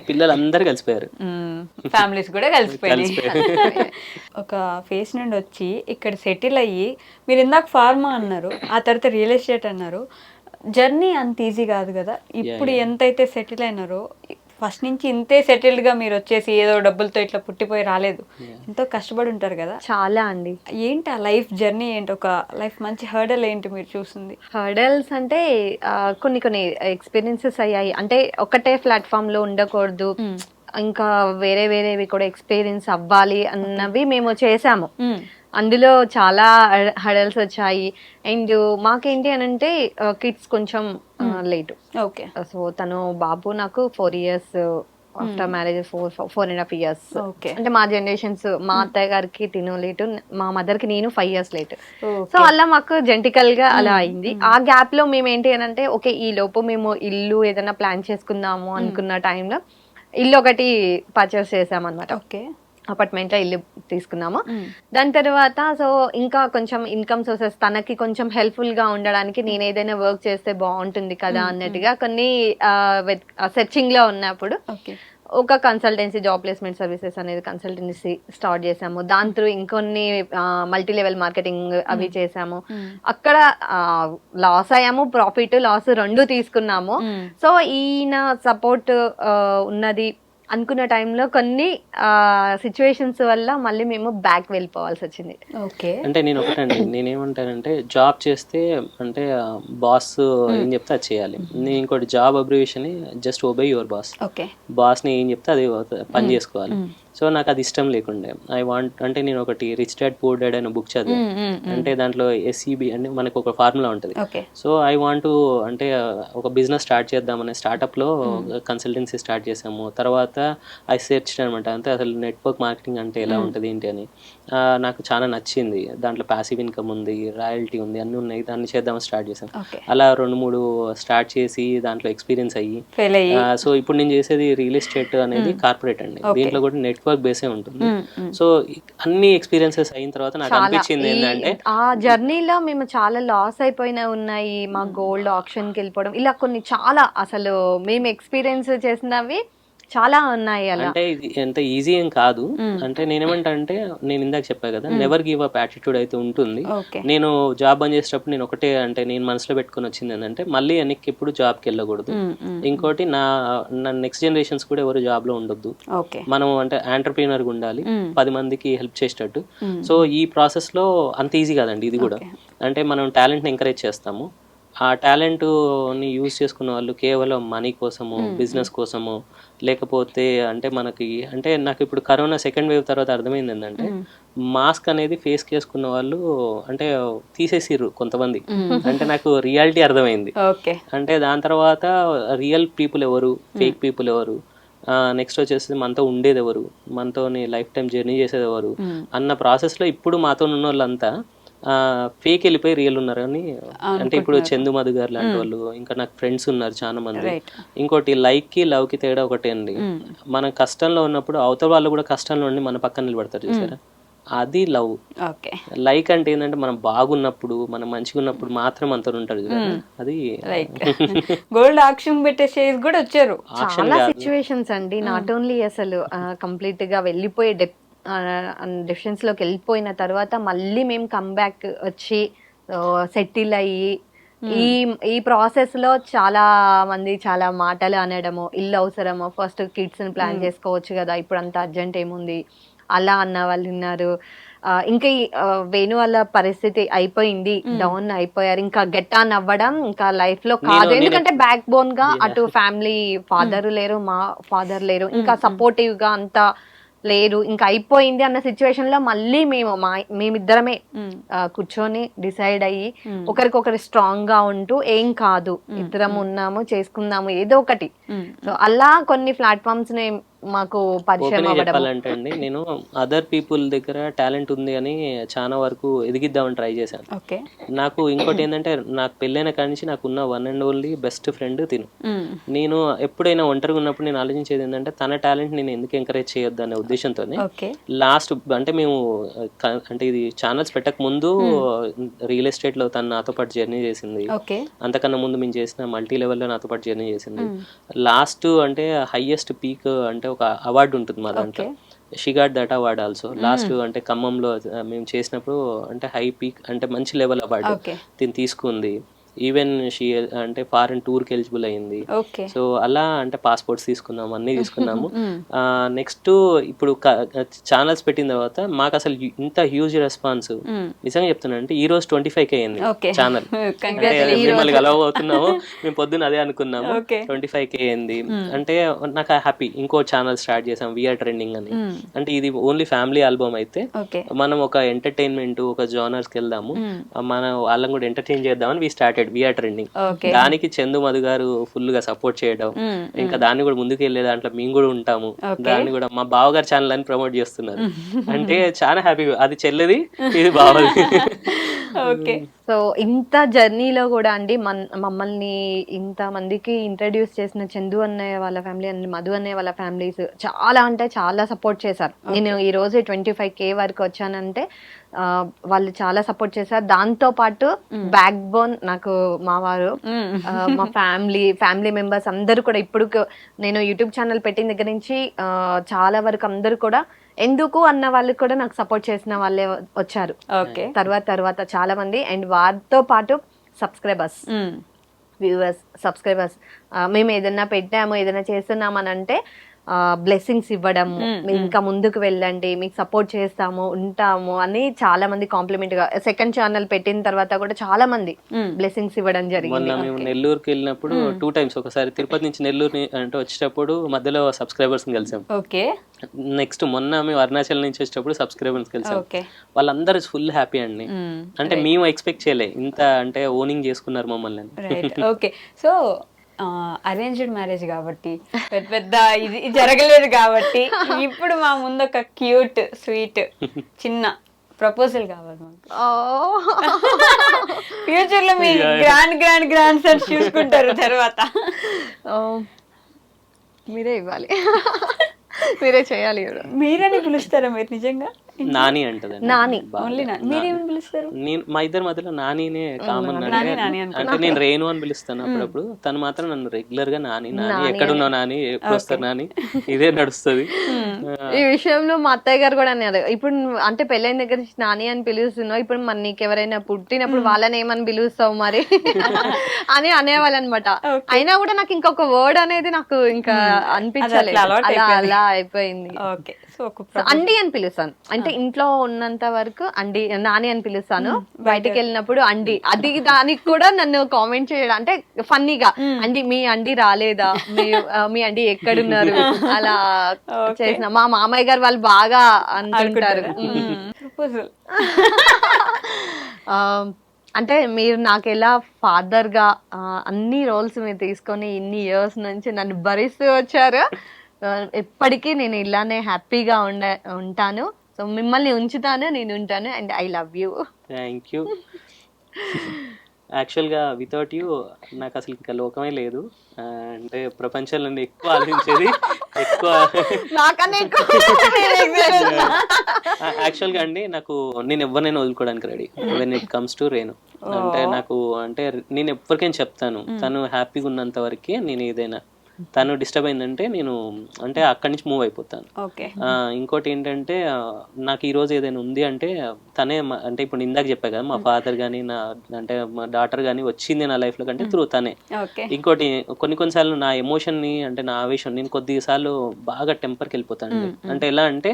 పిల్లలు అందరు కలిసిపోయారు, ఫ్యామిలీస్ కూడా కలిసిపోయారు. ఒక ఫేస్ నుండి వచ్చి ఇక్కడ సెటిల్ అయ్యి, మీరు ఇందాక ఫార్మా అన్నారు, ఆ తర్వాత రియల్ ఎస్టేట్ అన్నారు. జర్నీ అంత ఈజీ కాదు కదా. ఇప్పుడు ఎంతైతే సెటిల్ అయినారో, ఫస్ట్ నుంచి ఇంతే సెటిల్డ్ గా మీరు వచ్చేసి ఏదో డబ్బులతో ఇట్లా పుట్టిపోయి రాలేదు, ఎంతో కష్టపడి ఉంటారు కదా. చాలా అండి. ఏంటి ఆ లైఫ్ జర్నీ ఏంటి, ఒక లైఫ్ మంచి హర్డల్ ఏంటి మీరు చూస్తుంది? హర్డల్స్ అంటే కొన్ని కొన్ని ఎక్స్పీరియన్సెస్ అయ్యాయి. అంటే ఒకటే ప్లాట్ఫామ్ లో ఉండకూడదు, ఇంకా వేరే వేరేవి కూడా ఎక్స్పీరియన్స్ అవ్వాలి అన్నవి మేము చేసాము. అందులో చాలా హడల్స్ వచ్చాయి. అండ్ మాకేంటి అని అంటే కిడ్స్ కొంచెం లేటు. ఓకే. సో తను బాబు నాకు 4 years ఆఫ్టర్ మ్యారేజ్, 4.5 years. అంటే మా జనరేషన్స్, మా అత్తయ్య గారికి తిను లేటు, మా మదర్ కి నేను 5 years లేటు. సో అలా మాకు జెంటికల్ గా అలా అయింది. ఆ గ్యాప్ లో మేము ఏంటి అని అంటే ఓకే ఈ లోపు మేము ఇల్లు ఏదైనా ప్లాన్ చేసుకుందాము అనుకున్న టైంలో ఇల్లు ఒకటి పర్చేస్ చేసామన్నమాట. ఓకే. అపార్ట్మెంట్ లో ఇల్లు తీసుకున్నాము. దాని తర్వాత సో ఇంకా కొంచెం ఇన్కమ్ సోర్సెస్ తనకి కొంచెం హెల్ప్ఫుల్ గా ఉండడానికి నేను ఏదైనా వర్క్ చేస్తే బాగుంటుంది కదా అన్నట్టుగా కొన్ని సెర్చింగ్ లో ఉన్నప్పుడు ఒక కన్సల్టెన్సీ, జాబ్ ప్లేస్మెంట్ సర్వీసెస్ అనేది కన్సల్టెన్సీ స్టార్ట్ చేసాము. దాని త్రూ ఇంకొన్ని మల్టీ లెవెల్ మార్కెటింగ్ అవి చేసాము. అక్కడ లాస్ అయ్యాము, ప్రాఫిట్ లాస్ రెండు తీసుకున్నాము. సో ఈయన సపోర్ట్ ఉన్నది అనుకున్న టైంలో కొన్ని సిచ్యువేషన్స్ వల్ల మళ్ళీ మేము బ్యాక్ వెళ్ళిపోవాల్సి వచ్చింది. ఓకే. అంటే నేను ఒకటండి, నేనేమంటానంటే జాబ్ చేస్తే అంటే బాస్ ఏం చెప్తే అది చేయాలి. నేను ఇంకోటి job abbreviation just obey your boss. బాస్ని ఏం చెప్తే అది పని చేసుకోవాలి. సో నాకు అది ఇష్టం లేకుండే. ఐ వాంట్ అంటే నేను ఒకటి రిచ్ డాడ్ పూర్ డాడ్ అనే బుక్ చదివాను. అంటే దాంట్లో SEB అంటే మనకు ఒక ఫార్ములా ఉంటుంది. సో ఐ వాంట్ అంటే ఒక బిజినెస్ స్టార్ట్ చేద్దామనే స్టార్ట్అప్లో కన్సల్టెన్సీ స్టార్ట్ చేసాము. తర్వాత ఐ సెర్చ్ అనమాట, అంటే అసలు నెట్వర్క్ మార్కెటింగ్ అంటే ఎలా ఉంటుంది ఏంటి అని. నాకు చాలా నచ్చింది. దాంట్లో ప్యాసివ్ ఇన్కమ్ ఉంది, రాయల్టీ ఉంది, అన్నీ ఉన్నాయి. దాన్ని చేద్దామని స్టార్ట్ చేసాం. అలా 2-3 స్టార్ట్ చేసి దాంట్లో ఎక్స్పీరియన్స్ అయ్యి, సో ఇప్పుడు నేను చేసేది రియల్ ఎస్టేట్ అనేది కార్పొరేట్ అండి. దీంట్లో కూడా నెట్వర్క్ బేసే ఉంటుంది. సో అన్ని ఎక్స్పీరియన్సెస్ అయిన తర్వాత నాకు అనిపించింది ఏంటంటే ఆ జర్నీలో మేము చాలా లాస్ అయిపోయినా ఉన్నాయి. మా గోల్డ్ ఆప్షన్ కి వెళ్ళిపోవడం, ఇలా కొన్ని చాలా అసలు మేము ఎక్స్పీరియన్స్ చేసినవి చాలా ఉన్నాయి. అలా అంటే ఇది ఎంత ఈజీ ఏం కాదు. అంటే నేనేమంటా అంటే నేను ఇందాక చెప్పా కదా, నెవర్ గివ్ అప్ యాటిట్యూడ్ అయితే ఉంటుంది. నేను జాబ్ బంద్ చేసేటప్పుడు నేను ఒకటే అంటే నేను మనసులో పెట్టుకుని వచ్చింది ఏంటంటే మళ్ళీ వెనక్కి ఎప్పుడు జాబ్కి వెళ్ళకూడదు. ఇంకోటి నా నెక్స్ట్ జనరేషన్స్ కూడా ఎవరు జాబ్ లో ఉండొద్దు. మనం అంటే ఆంటర్ప్రీనర్ గా ఉండాలి, 10 మందికి హెల్ప్ చేసేటట్టు. సో ఈ ప్రాసెస్ లో అంత ఈజీ కాదండి ఇది కూడా. అంటే మనం టాలెంట్ ని ఎంకరేజ్ చేస్తాము, ఆ టాలెంట్ని యూజ్ చేసుకున్న వాళ్ళు కేవలం మనీ కోసము, బిజినెస్ కోసము, లేకపోతే అంటే మనకి అంటే నాకు ఇప్పుడు కరోనా సెకండ్ వేవ్ తర్వాత అర్థమైంది ఏంటంటే మాస్క్ అనేది ఫేస్ చేసుకున్న వాళ్ళు అంటే తీసేసిర్రు కొంతమంది. అంటే నాకు రియాలిటీ అర్థమైంది. అంటే దాని తర్వాత రియల్ పీపుల్ ఎవరు, ఫేక్ పీపుల్ ఎవరు, నెక్స్ట్ వచ్చేసి మనతో ఉండేది ఎవరు, మనతో లైఫ్ టైం జర్నీ చేసేది ఎవరు అన్న ప్రాసెస్లో ఇప్పుడు మాతో ఉన్న వాళ్ళంతా ఫేక్ వెళ్ళిపోయి రియల్ ఉన్నారు అని. అంటే ఇప్పుడు చందు మధు గారు లాంటి వాళ్ళు, ఇంకా నాకు ఫ్రెండ్స్ ఉన్నారు చాలా మంది. ఇంకోటి లైక్ కి లవ్ కి తేడా ఒకటే అండి. మనం కష్టంలో ఉన్నప్పుడు అవతల వాళ్ళు కూడా కష్టంలో ఉండి మన పక్కన నిలబడతారు చూసారా, అది లవ్. లైక్ అంటే ఏంటంటే మనం బాగున్నప్పుడు, మనం మంచిగా ఉన్నప్పుడు మాత్రం అంత ఉంటాడు కదా, అది గోల్డ్ ఆక్షన్ పెట్టే స్టేజ్ కూడా వచ్చారు. చాలా సిచ్యువేషన్స్ అండి, నాట్ ఓన్లీ అసలు కంప్లీట్ గా వెళ్ళిపోయే డెసిషన్స్ లోకి వెళ్ళిపోయిన తర్వాత మళ్ళీ మేము కమ్బ్యాక్ వచ్చి సెటిల్ అయ్యి ఈ ప్రాసెస్ లో చాలా మంది చాలా మాటలు అనడము, ఇల్లు అవసరము, ఫస్ట్ కిడ్స్ ని ప్లాన్ చేసుకోవచ్చు కదా, ఇప్పుడు అంత అర్జెంట్ ఏముంది అలా అన్న వాళ్ళు ఉన్నారు. ఇంకా వేణు వాళ్ళ పరిస్థితి అయిపోయింది, డౌన్ అయిపోయారు, ఇంకా గెట్ ఆన్ అవ్వడం ఇంకా లైఫ్ లో కాదు. ఎందుకంటే బ్యాక్ బోన్ గా అటు ఫ్యామిలీ ఫాదర్ లేరు, మా ఫాదర్ లేరు, ఇంకా సపోర్టివ్ గా అంతా లేరు, ఇంకా అయిపోయింది అన్న సిచ్యువేషన్ లో మళ్ళీ మేమిద్దరమే కూర్చొని డిసైడ్ అయ్యి ఒకరికొకరు స్ట్రాంగ్ గా ఉంటూ ఏం కాదు ఇద్దరం ఉన్నాము చేసుకుందాము ఏదో ఒకటి. సో అలా కొన్ని ప్లాట్ఫామ్స్ ని మాకు పరిచయం చెప్పాలంటే అండి, నేను అదర్ పీపుల్ దగ్గర టాలెంట్ ఉంది అని చాలా వరకు ఎదిగిద్దామని ట్రై చేశాను. నాకు ఇంకోటి ఏంటంటే, నాకు పెళ్ళైన కాడి నుంచి నాకు ఉన్న one and only best friend తిను. నేను ఎప్పుడైనా ఒంటరిగా ఉన్నప్పుడు నేను ఆలోచించేది ఏంటంటే, తన టాలెంట్ నేను ఎందుకు ఎంకరేజ్ చేయొద్దు అనే ఉద్దేశంతో లాస్ట్ అంటే మేము అంటే ఇది ఛానల్స్ పెట్టక ముందు రియల్ ఎస్టేట్ లో తను నాతో పాటు జర్నీ చేసింది. అంతకన్నా ముందు మేము చేసిన మల్టీ లెవెల్ లో నాతో పాటు జర్నీ చేసింది. లాస్ట్ అంటే హైయెస్ట్ పీక్ అంటే ఒక అవార్డు ఉంటుంది మా దాంట్లో, she got that award also. Last అంటే ఖమ్మంలో మేము చేసినప్పుడు అంటే హై పీక్ అంటే మంచి లెవెల్ అవార్డు దీన్ని తీసుకుంది. ఈవెన్ షీ అంటే ఫారెన్ టూర్కి ఎలిజిబుల్ అయింది. సో అలా అంటే పాస్పోర్ట్స్ తీసుకున్నాము, అన్నీ తీసుకున్నాము. నెక్స్ట్ ఇప్పుడు ఛానల్స్ పెట్టిన తర్వాత మాకు అసలు ఇంత హ్యూజ్ రెస్పాన్స్ నిజంగా చెప్తున్నా అంటే ఈ రోజు 25K అయింది ఛానల్. మిమ్మల్ని కలవ అవుతున్నాము, మేము పొద్దున్న అదే అనుకున్నాము, 25K అయింది అంటే నాకు హ్యాపీ. ఇంకో ఛానల్ స్టార్ట్ చేసాం వీఆర్ ట్రెండింగ్ అని. అంటే ఇది ఓన్లీ ఫ్యామిలీ ఆల్బమ్ అయితే మనం ఒక ఎంటర్టైన్మెంట్ ఒక జోనర్స్కి వెళ్దాము, మన వాళ్ళని కూడా ఎంటర్టైన్ చేద్దామని వి స్టార్టెడ్ వీఆర్ ట్రెండింగ్. దానికి చందు మధు గారు ఫుల్ గా సపోర్ట్ చేయడం, ఇంకా దాన్ని కూడా ముందుకు వెళ్ళే దాంట్లో మేము కూడా ఉంటాము. దాన్ని కూడా మా బావగారు ఛానల్ అని ప్రమోట్ చేస్తున్నారు. అంటే చాలా హ్యాపీగా, అది చెల్లెది ఇది బావది. సో ఇంత జర్నీలో కూడా అండి మమ్మల్ని ఇంత మందికి ఇంట్రడ్యూస్ చేసిన చందు అన్నయ్య వాళ్ళ ఫ్యామిలీ అండ్ మధు అన్నయ్య వాళ్ళ ఫ్యామిలీస్ చాలా అంటే చాలా సపోర్ట్ చేశారు. నేను ఈ రోజు 25K వరకు వచ్చానంటే వాళ్ళు చాలా సపోర్ట్ చేశారు. దాంతో పాటు బ్యాక్ బోన్ నాకు మా వారు, మా ఫ్యామిలీ మెంబర్స్ అందరూ కూడా. ఇప్పుడు నేను యూట్యూబ్ ఛానల్ పెట్టిన దగ్గర నుంచి చాలా వరకు అందరూ కూడా ఎందుకు అన్న వాళ్ళు కూడా నాకు సపోర్ట్ చేసిన వాళ్ళే వచ్చారు తర్వాత చాలా మంది. అండ్ వారితో పాటు సబ్స్క్రైబర్స్, వ్యూవర్స్, సబ్స్క్రైబర్స్, మేము ఏదైనా పెట్టాము ఏదైనా చేస్తున్నామని అంటే బ్లెస్సింగ్స్ ఇవ్వడము, ఇంకా ముందుకు వెళ్ళండి, మీకు సపోర్ట్ చేస్తాము ఉంటాము అని చాలా మంది కాంప్లిమెంట్ గా. సెకండ్ ఛానల్ పెట్టిన తర్వాత కూడా చాలా మంది బ్లెస్సింగ్స్ ఇవ్వడం జరిగింది. మేము నెల్లూరుకి వెళ్ళినప్పుడు 2 times, ఒకసారి తిరుపతి నుంచి నెల్లూరు అంటే వచ్చేటప్పుడు మధ్యలో సబ్స్క్రైబర్స్ కలిసాం. నెక్స్ట్ మొన్న మేము అరుణాచల్ నుంచి వచ్చేటప్పుడు సబ్స్క్రైబర్స్ కలిసాం. వాళ్ళందరూ ఫుల్ హ్యాపీ అండి. అంటే మేము ఎక్స్పెక్ట్ చేయలే ఇంత అంటే ఓనింగ్ చేసుకున్నారు మమ్మల్ని. ఓకే, సో అరేంజ్డ్ మ్యారేజ్ కాబట్టి పెద్ద ఇది జరగలేదు కాబట్టి ఇప్పుడు మా ముందు ఒక క్యూట్ స్వీట్ చిన్న ప్రపోజల్ కావాలి మాకు. ఫ్యూచర్ లో మీ గ్రాండ్ సన్స్ చూసుకుంటారు తర్వాత. మీరే ఇవ్వాలి, మీరే చేయాలి. మీరని పిలుస్తారా మీరు నిజంగా? నాని అంటది. నాని మీరేమని పిలుస్తారు? నేను మా ఇద్దరి మధ్యలో నానినే కామన్. అంటే నేను రేణు అని పిలుస్తాను అప్పుడప్పుడు, తను మాత్రం నన్ను రెగ్యులర్ గా నాని ఎక్కడున్నావు నాని, ఎప్పుడు వస్తారు నాని, ఇదే నడుస్తుంది. ఈ విషయంలో మా అత్తయ్య గారు కూడా అన్నారు, ఇప్పుడు అంటే పెళ్ళైన దగ్గర నుంచి నాని అని పిలుస్తున్నావు, ఇప్పుడు మరి నీకు ఎవరైనా పుట్టినప్పుడు వాళ్ళని ఏమని పిలుస్తావు మరి అని అనేవాళ్ళు అనమాట. అయినా కూడా నాకు ఇంకొక వర్డ్ అనేది నాకు ఇంకా అనిపించలేదు, అలా అయిపోయింది. అండి అని పిలుస్తాను, అంటే ఇంట్లో ఉన్నంత వరకు అండి నాని అని పిలుస్తాను. బయటకు వెళ్ళినప్పుడు అండి, అది దానికి కూడా నన్ను కామెంట్ చేయడం అంటే ఫన్నీగా, అండి మీ అండి రాలేదా, మీ అండి ఎక్కడున్నారు అలా చేసిన. మా మామయ్య గారు వాళ్ళు బాగా అంటుంటారు. అంటే మీరు నాకు ఎలా ఫాదర్ గా అన్ని రోల్స్ మీరు తీసుకొని ఇన్ని ఇయర్స్ నుంచి నన్ను భరిస్తూ వచ్చారు. ఎప్పటికీ నేను ఇలానే హ్యాపీగా ఉంటాను. సో మిమ్మల్ని ఉంచుతాను, నేను ఉంటాను, and I love you. Thank you. యాక్చువల్గా వితౌట్ యూ నాకు అసలు ఇంకా లోకమే లేదు. అంటే ప్రపంచంలో ఎక్కువ ఆలోచించేది ఎక్కువ యాక్చువల్గా అండి. నేను ఎవరినైనా వదులుకోవడానికి ready when it comes to Renu. అంటే అంటే నేను ఎవరికైనా చెప్తాను, తను హ్యాపీగా ఉన్నంత వరకే నేను ఏదైనా. తను డిస్టర్బ్ అయిందంటే నేను అంటే అక్కడి నుంచి మూవ్ అయిపోతాను. ఇంకోటి ఏంటంటే నాకు ఈ రోజు ఏదైనా ఉంది అంటే తనే అంటే ఇప్పుడు ఇందాక చెప్పా కదా, మా ఫాదర్ కానీ అంటే మా డాటర్ కానీ వచ్చింది నా లైఫ్ లో కంటే త్రూ తనే. ఇంకోటి కొన్నిసార్లు నా ఎమోషన్ ని అంటే నా ఆవేశం నేను కొద్దిసార్లు బాగా టెంపర్కి వెళ్ళిపోతాను. అంటే ఎలా అంటే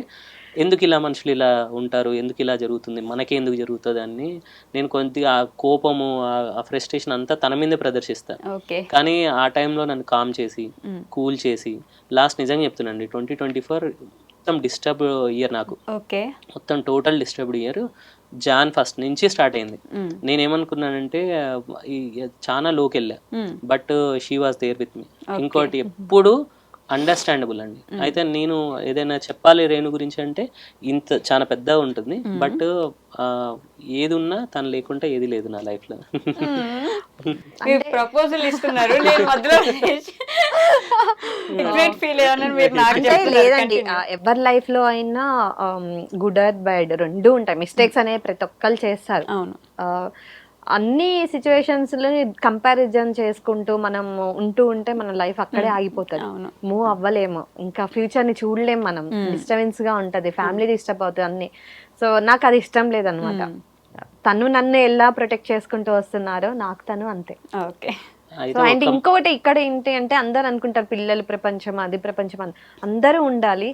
ఎందుకు ఇలా మనుషులు ఇలా ఉంటారు, ఎందుకు ఇలా జరుగుతుంది, మనకే ఎందుకు జరుగుతుంది అని నేను కొద్దిగా ఆ కోపము ఆ ఫ్రస్ట్రేషన్ అంతా తన మీదే ప్రదర్శిస్తాను. కానీ ఆ టైంలో నన్ను కామ్ చేసి కూల్ చేసి లాస్ట్ నిజంగా చెప్తున్నాండి 2024 మొత్తం డిస్టర్బ్ ఇయర్ నాకు. మొత్తం టోటల్ డిస్టర్బ్డ్ ఇయర్. జాన్ 1 నుంచి స్టార్ట్ అయింది. నేనేమనుకున్నానంటే చాలా లోకి వెళ్ళా, but she was there with me. ఇంకోటి ఎప్పుడు అండర్స్టాండబుల్ అండి. అయితే నేను ఏదైనా చెప్పాలి రేణు గురించి అంటే ఇంత చాలా పెద్దగా ఉంటుంది, బట్ ఏది ఉన్నా తను లేకుంటే ఏది లేదు నా లైఫ్ లో. ప్రపోజల్ ఇస్తున్నారు లేదండి. ఎవరి లైఫ్ లో అయినా గుడ్ ఆర్ బ్యాడ్ రెండు ఉంటాయి. మిస్టేక్స్ అనేవి ప్రతి ఒక్కరు చేస్తారు. అన్ని సిచ్యువేషన్స్ లో కంపారిజన్ చేసుకుంటూ మనం ఉంటే మన లైఫ్ అక్కడే ఆగిపోతుంది. మూవ్ అవ్వలేము, ఇంకా ఫ్యూచర్ ని చూడలేము మనం. డిస్టర్బెన్స్ గా ఉంటది, ఫ్యామిలీ డిస్టర్బ్ అవుతుంది అన్ని. సో నాకు అది ఇష్టం లేదనమాట. తను నన్ను ఎలా ప్రొటెక్ట్ చేసుకుంటూ వస్తున్నారో నాకు తను అంతే. సో అండ్ ఇంకొకటి ఇక్కడ ఏంటి అంటే అందరు అనుకుంటారు పిల్లలు ప్రపంచం, అది ప్రపంచం అని. అందరూ ఉండాలి.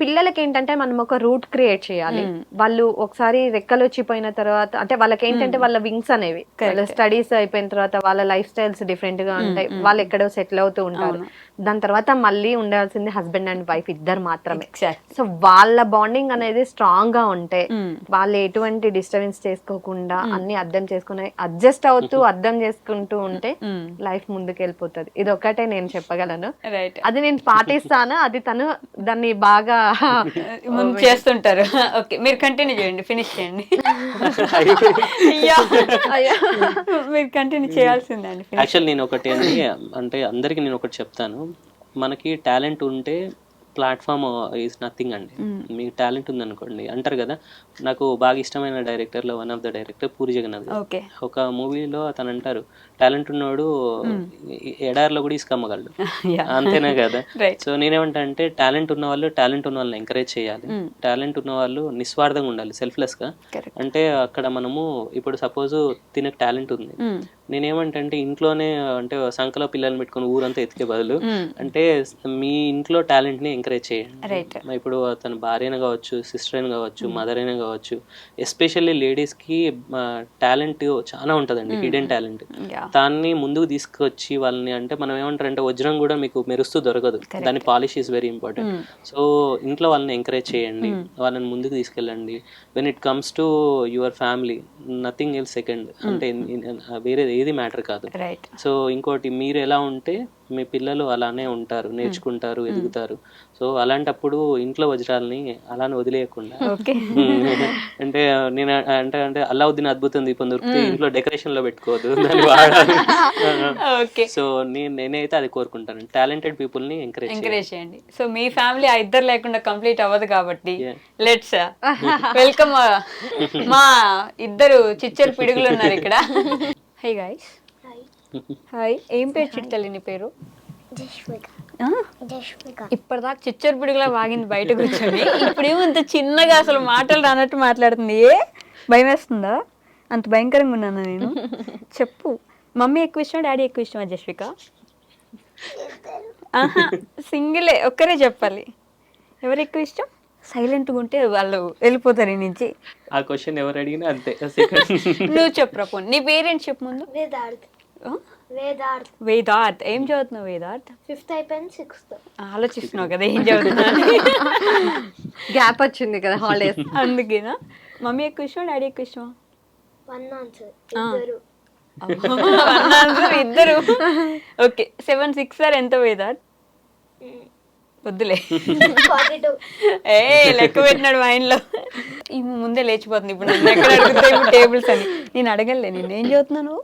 పిల్లలకి ఏంటంటే మనం ఒక రూట్ క్రియేట్ చేయాలి. వాళ్ళు ఒకసారి రెక్కలు వచ్చిపోయిన తర్వాత అంటే వాళ్ళకి ఏంటంటే వాళ్ళ వింగ్స్ అనేవి వాళ్ళ స్టడీస్ అయిపోయిన తర్వాత వాళ్ళ లైఫ్ స్టైల్స్ డిఫరెంట్ గా ఉంటాయి. వాళ్ళు ఎక్కడో సెటిల్ అవుతూ ఉంటారు. దాని తర్వాత మళ్ళీ ఉండాల్సింది హస్బెండ్ అండ్ వైఫ్ ఇద్దరు మాత్రమే. సో వాళ్ళ బాండింగ్ అనేది స్ట్రాంగ్ గా ఉంటే వాళ్ళు ఎటువంటి డిస్టర్బెన్స్ చేసుకోకుండా అన్ని అర్థం చేసుకుని అడ్జస్ట్ అవుతూ అర్థం చేసుకుంటూ ఉంటే లైఫ్ ముందుకు వెళ్ళిపోతుంది. ఇది ఒకటే నేను చెప్పగలను. అది నేను పాటిస్తాను. అది తను దాన్ని బాగా చేస్తుంటారు. ఓకే, మీరు కంటిన్యూ చేయండి, ఫినిష్ చేయండి. మీరు కంటిన్యూ చేయాల్సిందండి. యాక్చువల్ నేను ఒకటి అంటే అందరికి నేను ఒకటి చెప్తాను, మనకి టాలెంట్ ఉంటే ప్లాట్ఫామ్ ఈజ్ నథింగ్ అండి. మీకు టాలెంట్ ఉందనుకోండి, అంటారు కదా, నాకు బాగా ఇష్టమైన డైరెక్టర్లో one of the director Puri Jagannath. ఒక మూవీలో అతను అంటారు, టాలెంట్ ఉన్నవాడు ఎడారిలో కూడా ఇసుకమ్మగలడు, అంతేనా కదా. సో నేనేమంటా అంటే టాలెంట్ ఉన్న వాళ్ళని ఎంకరేజ్ చేయాలి. టాలెంట్ ఉన్న వాళ్ళు నిస్వార్థంగా ఉండాలి, సెల్ఫ్లెస్ గా. అంటే అక్కడ మనము ఇప్పుడు సపోజ్ తినకు టాలెంట్ ఉంది, నేనేమంటే ఇంట్లోనే అంటే సంకలో పిల్లల్ని పెట్టుకుని ఊరంతా ఎతికే బదులు అంటే మీ ఇంట్లో టాలెంట్ ని ఎంకరేజ్ చేయండి. ఇప్పుడు తన భార్య అయినా కావచ్చు, సిస్టర్ అయినా కావచ్చు, మదర్ అయినా కావచ్చు. ఎస్పెషల్లీ లేడీస్ కి టాలెంట్ చాలా ఉంటదండి, హిడెన్ టాలెంట్. దాన్ని ముందుకు తీసుకొచ్చి వాళ్ళని అంటే మనం ఏమంటారంటే వజ్రం కూడా మీకు మెరుస్తూ దొరకదు, దాని polish is very important. So ఇంట్లో వాళ్ళని ఎంకరేజ్ చేయండి, వాళ్ళని ముందుకు తీసుకెళ్ళండి. When it comes to your family nothing else second, అంటే వేరే ఏది మ్యాటర్ కాదు. సో ఇంకోటి, మీరు ఎలా ఉంటే మీ పిల్లలు అలానే ఉంటారు, నేర్చుకుంటారు, ఎదుగుతారు. సో అలాంటప్పుడు ఇంట్లో వజ్రాలని అలానే వదిలేయకుండా అంటే నేను అంటే అల్లావుద్దీన్ అద్భుతం దీపం దొరికితే ఇంట్లో డెకరేషన్ లో పెట్టుకోవద్దు, దాన్ని వాడాలి. సో నేనైతే అది కోరుకుంటాను, టాలెంటెడ్ పీపుల్ ని ఎంకరేజ్ చేయండి. సో మీ ఫ్యామిలీ ఆ ఇద్దరు లేకుండా కంప్లీట్ అవ్వదు కాబట్టి లెట్స్ వెల్కమ్ మా ఇద్దరు చిచ్చరు పిడుగులు ఉన్నారు ఇక్కడ. Hi guys. హాయ్, ఏం పేరు చిట్టలి నీ పేరు? ఇప్పటిదాకా చిచ్చరు పిడుగులా వాగింది బయట కూర్చొని, ఇప్పుడేమో ఇంత చిన్నగా అసలు మాటలు రానట్టు మాట్లాడుతుంది. భయం వేస్తుందా? అంత భయంకరంగా ఉన్నానా నేను? చెప్పు, మమ్మీ ఎక్కువ ఇష్టమా డాడీ ఎక్కువ ఇష్టమా జస్విక? ఆహా, సింగిలే, ఒక్కరే చెప్పాలి. ఎవరు ఎక్కువ ఇష్టం? సైలెంట్గా ఉంటే వాళ్ళు వెళ్ళిపోతారు ఈ నుంచి. ఆ క్వశ్చన్ ఎవరు అడిగినా అంతే. నువ్వు చెప్పరా పోనీ, నీ పేరేంటి చెప్పు ముందు. వేదార్థ్. ఏం చదువుతున్నావు వేదార్థ్? 5th అయిపోయింది, 6th. ఆలోచిస్తున్నావు కదా ఏం చదువుతున్నా. గ్యాప్ వచ్చింది కదా హాలిడేస్, అందుకేనా? మమ్మీ ఎక్కువ ఇష్టమా డాడీ ఎక్కువ ఇష్టమా? One answer. ఇద్దరు. ఓకే, 7 6 ఎంత వేదార్థ్? వద్దులే 42. ఏ లెక్క పెట్టినాడు మైండ్లో. ఈ ముందే లేచిపోతుంది ఇప్పుడు నన్ను ఎక్కడ అడుగుతాయి ఇప్పుడు టేబుల్స్ అని. నేను అడగలే, నేను ఏం చదువుతున్నాను?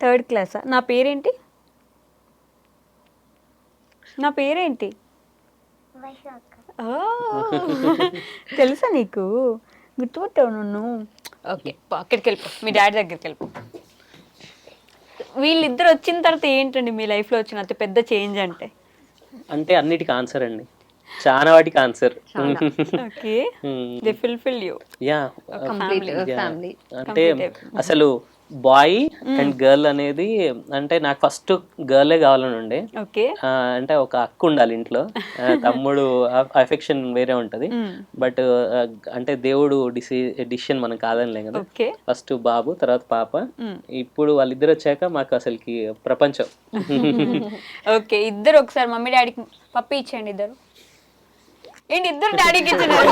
థర్డ్ క్లాసా? నా పేరేంటి? నా పేరేంటి? వైశాఖ. ఓ, తెలుసా నీకు? గుర్తుపట్టావు నన్ను. ఓకే, అక్కడికి వెళ్ళిపో, మీ డాడీ దగ్గరికి వెళ్ళిపో. వీళ్ళిద్దరు వచ్చిన తర్వాత ఏంటండి మీ లైఫ్లో వచ్చిన అతి పెద్ద చేంజ్ అంటే? అంటే అన్నిటికీ ఆన్సర్ అండి, చాలా వాటికి answer. Okay, they fulfil you. Yeah, family. అంటే అసలు బాయ్ అండ్ గర్ల్ అనేది, అంటే నాకు ఫస్ట్ గర్లే కావాలని ఉండే. ఓకే, అంటే ఒక అక్క ఉండాలి ఇంట్లో, తమ్ముడు అఫెక్షన్ వేరే ఉంటది. బట్ అంటే దేవుడు డిసిషన్ మనం కాదనిలే కదా. ఓకే, ఫస్ట్ బాబు, తర్వాత పాప. ఇప్పుడు వాళ్ళిద్దరు వచ్చాక మాకు అసలుకి ప్రపంచం. ఓకే, ఇద్దరు ఒకసారి మమ్మీ డాడీకి పప్పి ఇచ్చేయండి. ఇద్దరు ఏంటి, ఇద్దరు డాడీకి ఇచ్చినారు?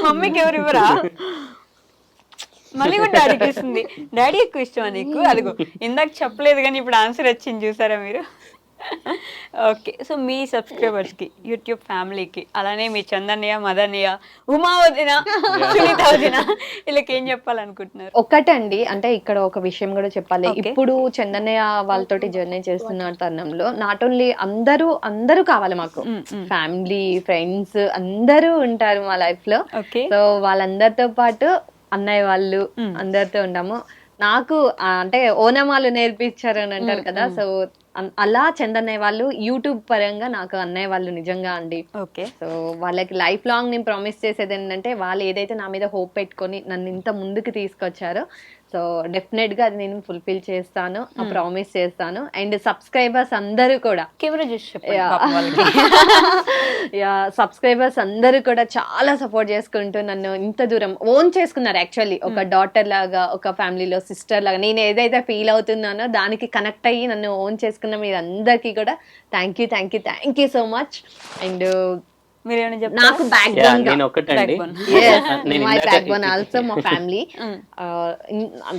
మమ్మీకి ఎవరు ఇవ్వరా? మళ్ళీ కూడా డాడీకి ఇస్తుంది. డాడీ ఎక్కువ ఇష్టమా నీకు? అదిగో ఇందాక చెప్పలేదు కానీ ఇప్పుడు ఆన్సర్ వచ్చింది, చూసారా మీరు? ఓకే, సో మీ సబ్స్క్రైబర్స్కి, యూట్యూబ్ ఫ్యామిలీకి, అలానే మీ చందన్నయ్య, మదన్నయ్య, ఉమా వదిన, సునీత వదిన, వీళ్ళకి ఏం చెప్పాలనుకుంటున్నారు? ఒకటండి, అంటే ఇక్కడ ఒక విషయం కూడా చెప్పాలి. ఇప్పుడు చందన్నయ్య వాళ్ళతోటి జర్నీ చేస్తున్న తరుణంలో నాట్ ఓన్లీ అందరూ కావాలి మాకు. ఫ్యామిలీ, ఫ్రెండ్స్ అందరూ ఉంటారు మా లైఫ్ లో. సో వాళ్ళందరితో పాటు అన్నయ్య వాళ్ళు అందరితో ఉంటాము. నాకు అంటే ఓనమాలు నేర్పించారు అని అంటారు కదా, సో అలా చందన్నయ్య వాళ్ళు యూట్యూబ్ పరంగా నాకు అన్నయ్య వాళ్ళు నిజంగా అండి. ఓకే, సో వాళ్ళకి లైఫ్ లాంగ్ నేను ప్రామిస్ చేసేది ఏంటంటే, వాళ్ళు ఏదైతే నా మీద హోప్ పెట్టుకొని నన్ను ఇంత ముందుకు తీసుకొచ్చారో, సో డెఫినెట్ గా అది నేను ఫుల్ఫిల్ చేస్తాను, ప్రామిస్ చేస్తాను. అండ్ సబ్స్క్రైబర్స్ అందరూ కూడా, కెమెరా చూసి సబ్స్క్రైబర్స్ అందరూ కూడా చాలా సపోర్ట్ చేసుకుంటూ నన్ను ఇంత దూరం ఓన్ చేసుకున్నారు. యాక్చువల్లీ ఒక డాటర్ లాగా, ఒక ఫ్యామిలీలో సిస్టర్ లాగా నేను ఏదైతే ఫీల్ అవుతున్నానో దానికి కనెక్ట్ అయ్యి నన్ను ఓన్ చేసుకున్న మీరు అందరికీ కూడా thank you so much. And నాకు నేను ఒకటండి, ఆల్సో మా ఫ్యామిలీ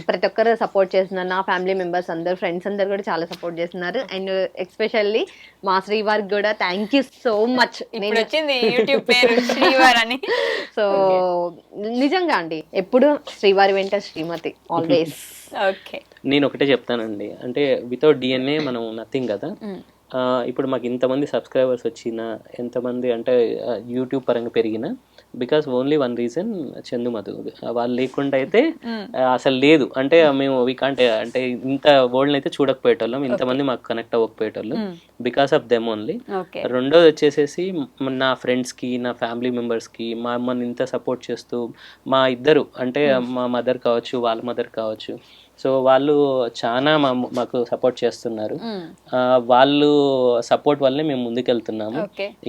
ప్రతి ఒక్కరు సపోర్ట్ చేస్తున్నారు. నా ఫ్యామిలీ మెంబర్స్ అందరు, ఫ్రెండ్స్ అందరు కూడా చాలా సపోర్ట్ చేస్తున్నారు. అండ్ ఎస్పెషల్లీ మా శ్రీవారికి కూడా thank you so much. So నిజంగా అండి, ఎప్పుడు శ్రీవారి వెంట శ్రీమతి ఆల్వేస్. నేను ఒకటే చెప్తానండి, అంటే వితౌట్ డిఎన్ఏ మనం నథింగ్ కదా. ఇప్పుడు మాకు ఇంతమంది సబ్స్క్రైబర్స్ వచ్చిన, ఎంతమంది అంటే యూట్యూబ్ పరంగా పెరిగిన, because only one reason, Chandu Madhu. వాళ్ళు లేకుండా అయితే అసలు లేదు. అంటే మేము అంటే ఇంత వరల్డ్ అయితే చూడకపోయేటోళ్ళం, ఇంతమంది మాకు కనెక్ట్ అవ్వకపోయేటోళ్ళం, బికాస్ ఆఫ్ దెమ్ ఓన్లీ. రెండోది వచ్చేసేసి నా ఫ్రెండ్స్కి, నా ఫ్యామిలీ మెంబర్స్కి, మా అమ్మని ఇంత సపోర్ట్ చేస్తూ, మా ఇద్దరు అంటే మా మదర్ కావచ్చు, వాళ్ళ మదర్ కావచ్చు, సో వాళ్ళు చాలా మాకు సపోర్ట్ చేస్తున్నారు. వాళ్ళు సపోర్ట్ వల్లనే మేము ముందుకెళ్తున్నాము.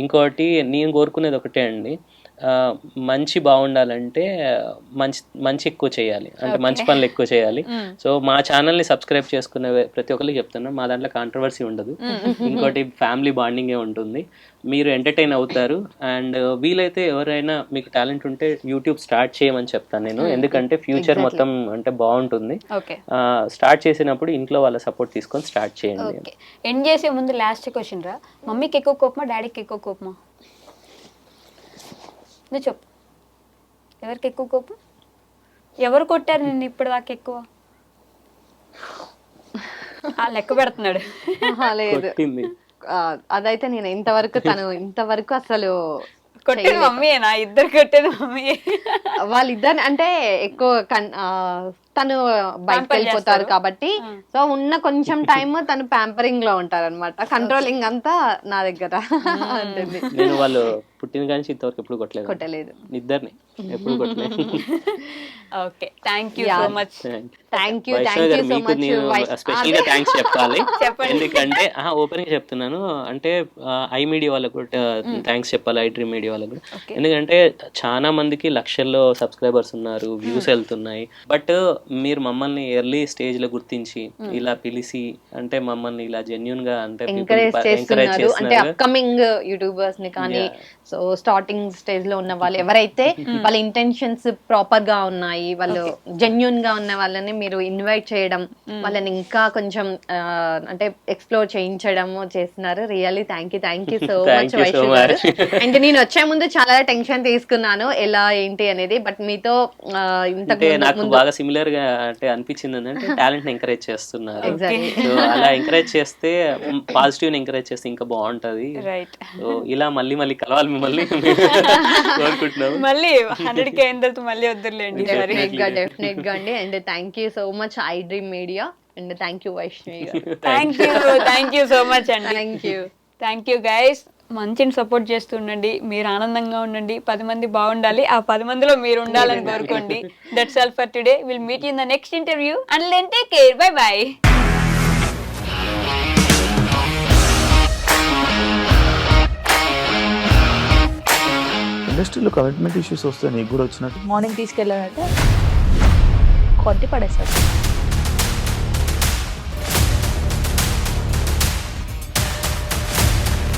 ఇంకోటి నేను కోరుకునేది ఒకటే అండి, మంచి బాగుండాలంటే మంచి ఎక్కువ చేయాలి, అంటే మంచి పనులు ఎక్కువ చేయాలి. సో మా ఛానల్ని సబ్స్క్రైబ్ చేసుకునే ప్రతి ఒక్కరికి చెప్తున్నాం, మా దాంట్లో కాంట్రవర్సీ ఉండదు. ఇంకోటి ఫ్యామిలీ బాండింగే ఉంటుంది, మీరు ఎంటర్టైన్ అవుతారు. అండ్ వీలైతే ఎవరైనా మీకు టాలెంట్ ఉంటే యూట్యూబ్ స్టార్ట్ చేయమని చెప్తాను నేను, ఎందుకంటే ఫ్యూచర్ మొత్తం అంటే బాగుంటుంది. స్టార్ట్ చేసినప్పుడు ఇంట్లో వాళ్ళ సపోర్ట్ తీసుకొని స్టార్ట్ చేయండి. ఎండ్ చేసే ముందు లాస్ట్ క్వశ్చన్ రా, మమ్మీకి ఎక్కువ కోపమా, డాడీకి ఎక్కువ కోపమా? నువ్వు చెప్పు, ఎవరికి ఎక్కువ కోపం? ఎవరు కొట్టారు నిన్ను ఇప్పటిదాకా ఎక్కువ? లెక్క పెడుతున్నాడు. లేదు, అదైతే నేను ఇంతవరకు అసలు కొట్టేది మమ్మీయేనా? ఇద్దరు కొట్టేది మమ్మీ. వాళ్ళిద్దరు అంటే ఎక్కువ తను బయటకు వెళ్ళిపోతారు కాబట్టి, సో ఉన్న కొంచెం టైం తను ప్యాంపరింగ్ లో ఉంటారు అనమాట. కంట్రోలింగ్ అంతా నా దగ్గర ఉంటుంది. నేను వాళ్ళు పుట్టిన కానీ ఇంతవరకు ఎప్పుడు కొట్టలేదు ఇద్దరిని, ఎప్పుడు కొట్టలేదు. Okay, thank you so much. Thank you so much. Special గా థ్యాంక్స్ చెప్పాలి, ఎందుకంటే ఓపెన్ గా చెప్తున్నాను, అంటే ఐ మీడియా వాళ్ళకు కూడా థ్యాంక్స్ చెప్పాలి, ఐ డ్రీమ్ మీడియా వాళ్ళకు. ఎందుకంటే చాలా మందికి లక్షల్లో సబ్స్క్రైబర్స్ ఉన్నారు, వ్యూస్ వెళ్తున్నాయి, బట్ మీరు మమ్మల్ని ఎర్లీ స్టేజ్ లో గుర్తించి ఇలా పిలిచి అంటే మమ్మల్ని ఇలా జెన్యున్ గా అంటే ఎంకరేజ్ చేస్తున్నారు అంటే అప్కమింగ్ యూట్యూబర్స్ ని కానీ సో స్టార్టింగ్ స్టేజ్ లో ఉన్న వాళ్ళు ఎవరైతే వాళ్ళ ఇంటెన్షన్స్ ప్రాపర్ గా ఉన్నాయి, వాళ్ళు జెన్యున్ గా ఉన్న వాళ్ళని మీరు ఇన్వైట్ చేయడం, వాళ్ళని ఇంకా కొంచెం అంటే ఎక్స్ప్లోర్ చేయించడం చేస్తున్నారు. Really thank you so much Vaishnavi గారు. అండ్ నేను వచ్చే ముందు చాలా టెన్షన్ తీసుకున్నాను ఎలా ఏంటి అనేది, బట్ మీతో నాకు బాగా సిమిలర్ గా అంటే అనిపించింది అంటే టాలెంట్ ని ఎంకరేజ్ చేస్తున్నారు. సో అలా ఎంకరేజ్ చేస్తే పాజిటివ్ ఎంకరేజ్ చేస్తే ఇంకా బాగుంటది. సో ఇలా మళ్ళీ మళ్ళీ కలవాలి మిమ్మల్ని కోరుకుంటున్నాం. మళ్ళీ 100K అయిన తర్వాత మళ్ళీ వద్దులేండి. డెఫినెట్ గా అండి. And thank you so much I dream media and thank you Vaishnavi గారు. థ్యాంక్ యూ సో మచ్ అండి. Thank you guys. మంచిని సపోర్ట్ చేస్తూ ఉండండి, మీరు ఆనందంగా ఉండండి, 10 మంది బాగుండాలి, ఆ 10 మందిలో మీరు ఉండాలని కోరుకోండి. That's all for today. Will meet you in the next interview. Until then take care. Bye bye. ఇండస్ట్రీలో కమిట్మెంట్ ఇష్యూస్ వస్తే నీకు కూడా వచ్చినట్టు మార్నింగ్ తీసుకెళ్ళాలంటే కొట్టి పడేసాడు.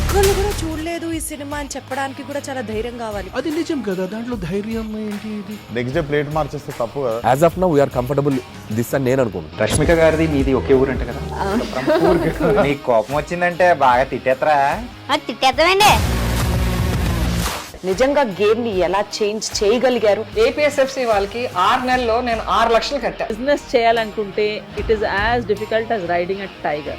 ఒక్కళ్ళు కూడా చూడలేదు ఈ సినిమా అని చెప్పడానికి కూడా చాలా ధైర్యం కావాలి. అది నిజం కదా, దాంట్లో ధైర్యం ఏంటి? ఇది నెక్స్ట్ డే ప్లేట్ మార్చేస్తే తప్పు కదా. As of now we're comfortable this అని నేను అనుకుంటున్నాను. రష్మిక గారిది మీది ఒకే ఊరంట కదా? నీకు కోపం వచ్చిందంటే బాగా తిట్టేత్తరా? తిట్టేద్దామండి. నిజంగా గేమ్ ని ఎలా చేంజ్ చేయగలిగారు? ఏపీఎస్ఎఫ్సి వాళ్ళకి 6 నెలల్లో నేను 6 లక్షలు కట్టా. బిజినెస్ చేయాలనుకుంటే it is as difficult as riding a tiger.